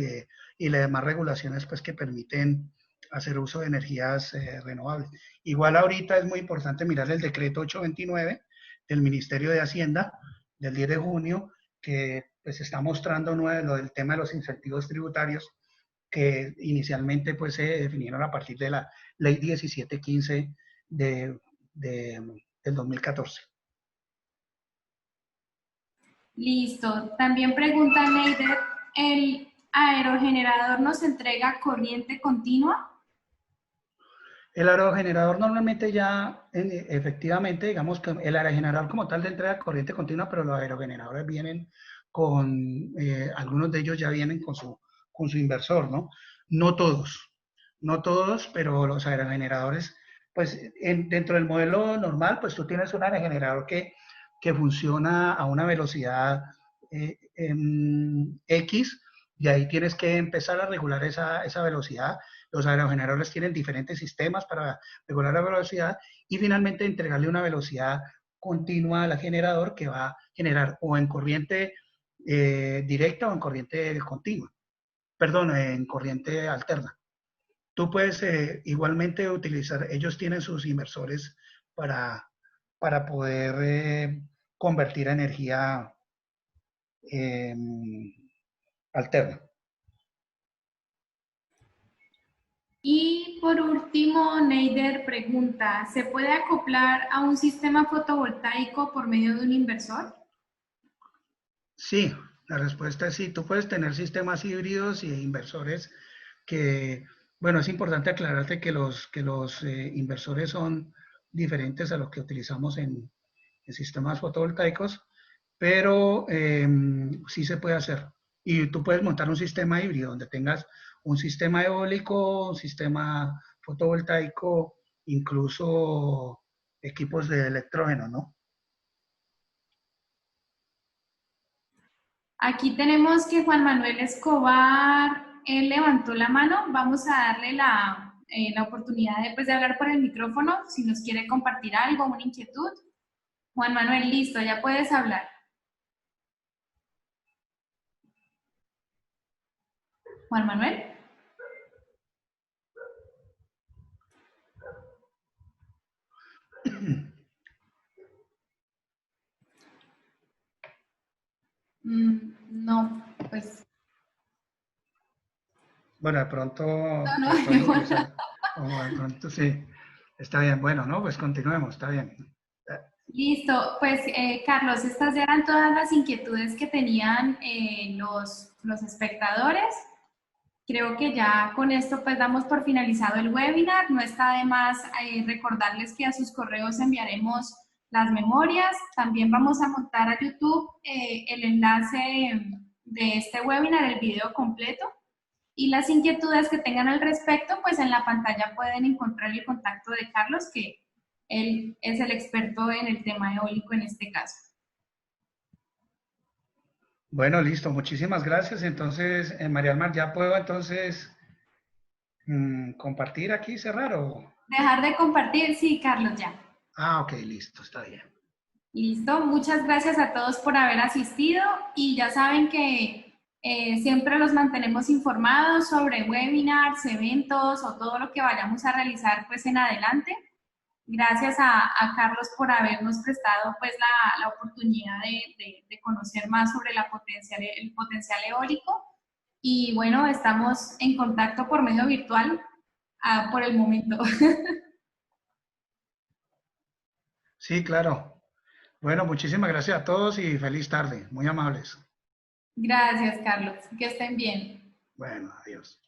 y las demás regulaciones pues que permiten hacer uso de energías renovables. Igual ahorita es muy importante mirar el decreto 829 del Ministerio de Hacienda del 10 de junio que pues está mostrando lo del tema de los incentivos tributarios que inicialmente pues se definieron a partir de la ley 1715 del 2014. Listo. También pregunta Neider, ¿el aerogenerador nos entrega corriente continua? El aerogenerador normalmente efectivamente, digamos que el aerogenerador como tal de entrega corriente continua, pero los aerogeneradores vienen algunos de ellos ya vienen con su inversor, ¿no? No todos, no todos, pero los aerogeneradores, pues dentro del modelo normal, pues tú tienes un aerogenerador que funciona a una velocidad X y ahí tienes que empezar a regular esa velocidad. Los aerogeneradores tienen diferentes sistemas para regular la velocidad y finalmente entregarle una velocidad continua al generador que va a generar o en corriente directa o en corriente continua, perdón, en corriente alterna. Tú puedes igualmente utilizar, ellos tienen sus inversores para poder convertir a energía eh, alterna. Y por último, Neider pregunta, ¿se puede acoplar a un sistema fotovoltaico por medio de un inversor? Sí, la respuesta es sí. Tú puedes tener sistemas híbridos y inversores que, bueno, es importante aclararte que los inversores son diferentes a los que utilizamos en sistemas fotovoltaicos, pero sí se puede hacer. Y tú puedes montar un sistema híbrido donde tengas un sistema eólico, un sistema fotovoltaico, incluso equipos de electrógeno, ¿no? Aquí tenemos que Juan Manuel Escobar, él levantó la mano. Vamos a darle la oportunidad de hablar por el micrófono, si nos quiere compartir algo, una inquietud. Juan Manuel, listo, ya puedes hablar. Juan Manuel. No, pues. Bueno, de pronto, No, de pronto sí, está bien. Bueno, no, pues continuemos, está bien. Listo, pues Carlos, estas eran todas las inquietudes que tenían los espectadores. Creo que ya con esto pues damos por finalizado el webinar. No está de más recordarles que a sus correos enviaremos las memorias. También vamos a montar a YouTube el enlace de este webinar, el video completo. Y las inquietudes que tengan al respecto, pues en la pantalla pueden encontrar el contacto de Carlos, que él es el experto en el tema eólico en este caso. Bueno, listo, muchísimas gracias. Entonces, María Almar, ya puedo entonces ¿Compartir aquí, cerrar o...? Dejar de compartir, sí, Carlos, ya. Ah, ok, listo, está bien. Listo, muchas gracias a todos por haber asistido y ya saben que siempre los mantenemos informados sobre webinars, eventos o todo lo que vayamos a realizar pues en adelante. Gracias a Carlos por habernos prestado pues la oportunidad de conocer más sobre el potencial eólico y bueno, estamos en contacto por medio virtual por el momento. Sí, claro. Bueno, muchísimas gracias a todos y feliz tarde. Muy amables. Gracias, Carlos. Que estén bien. Bueno, adiós.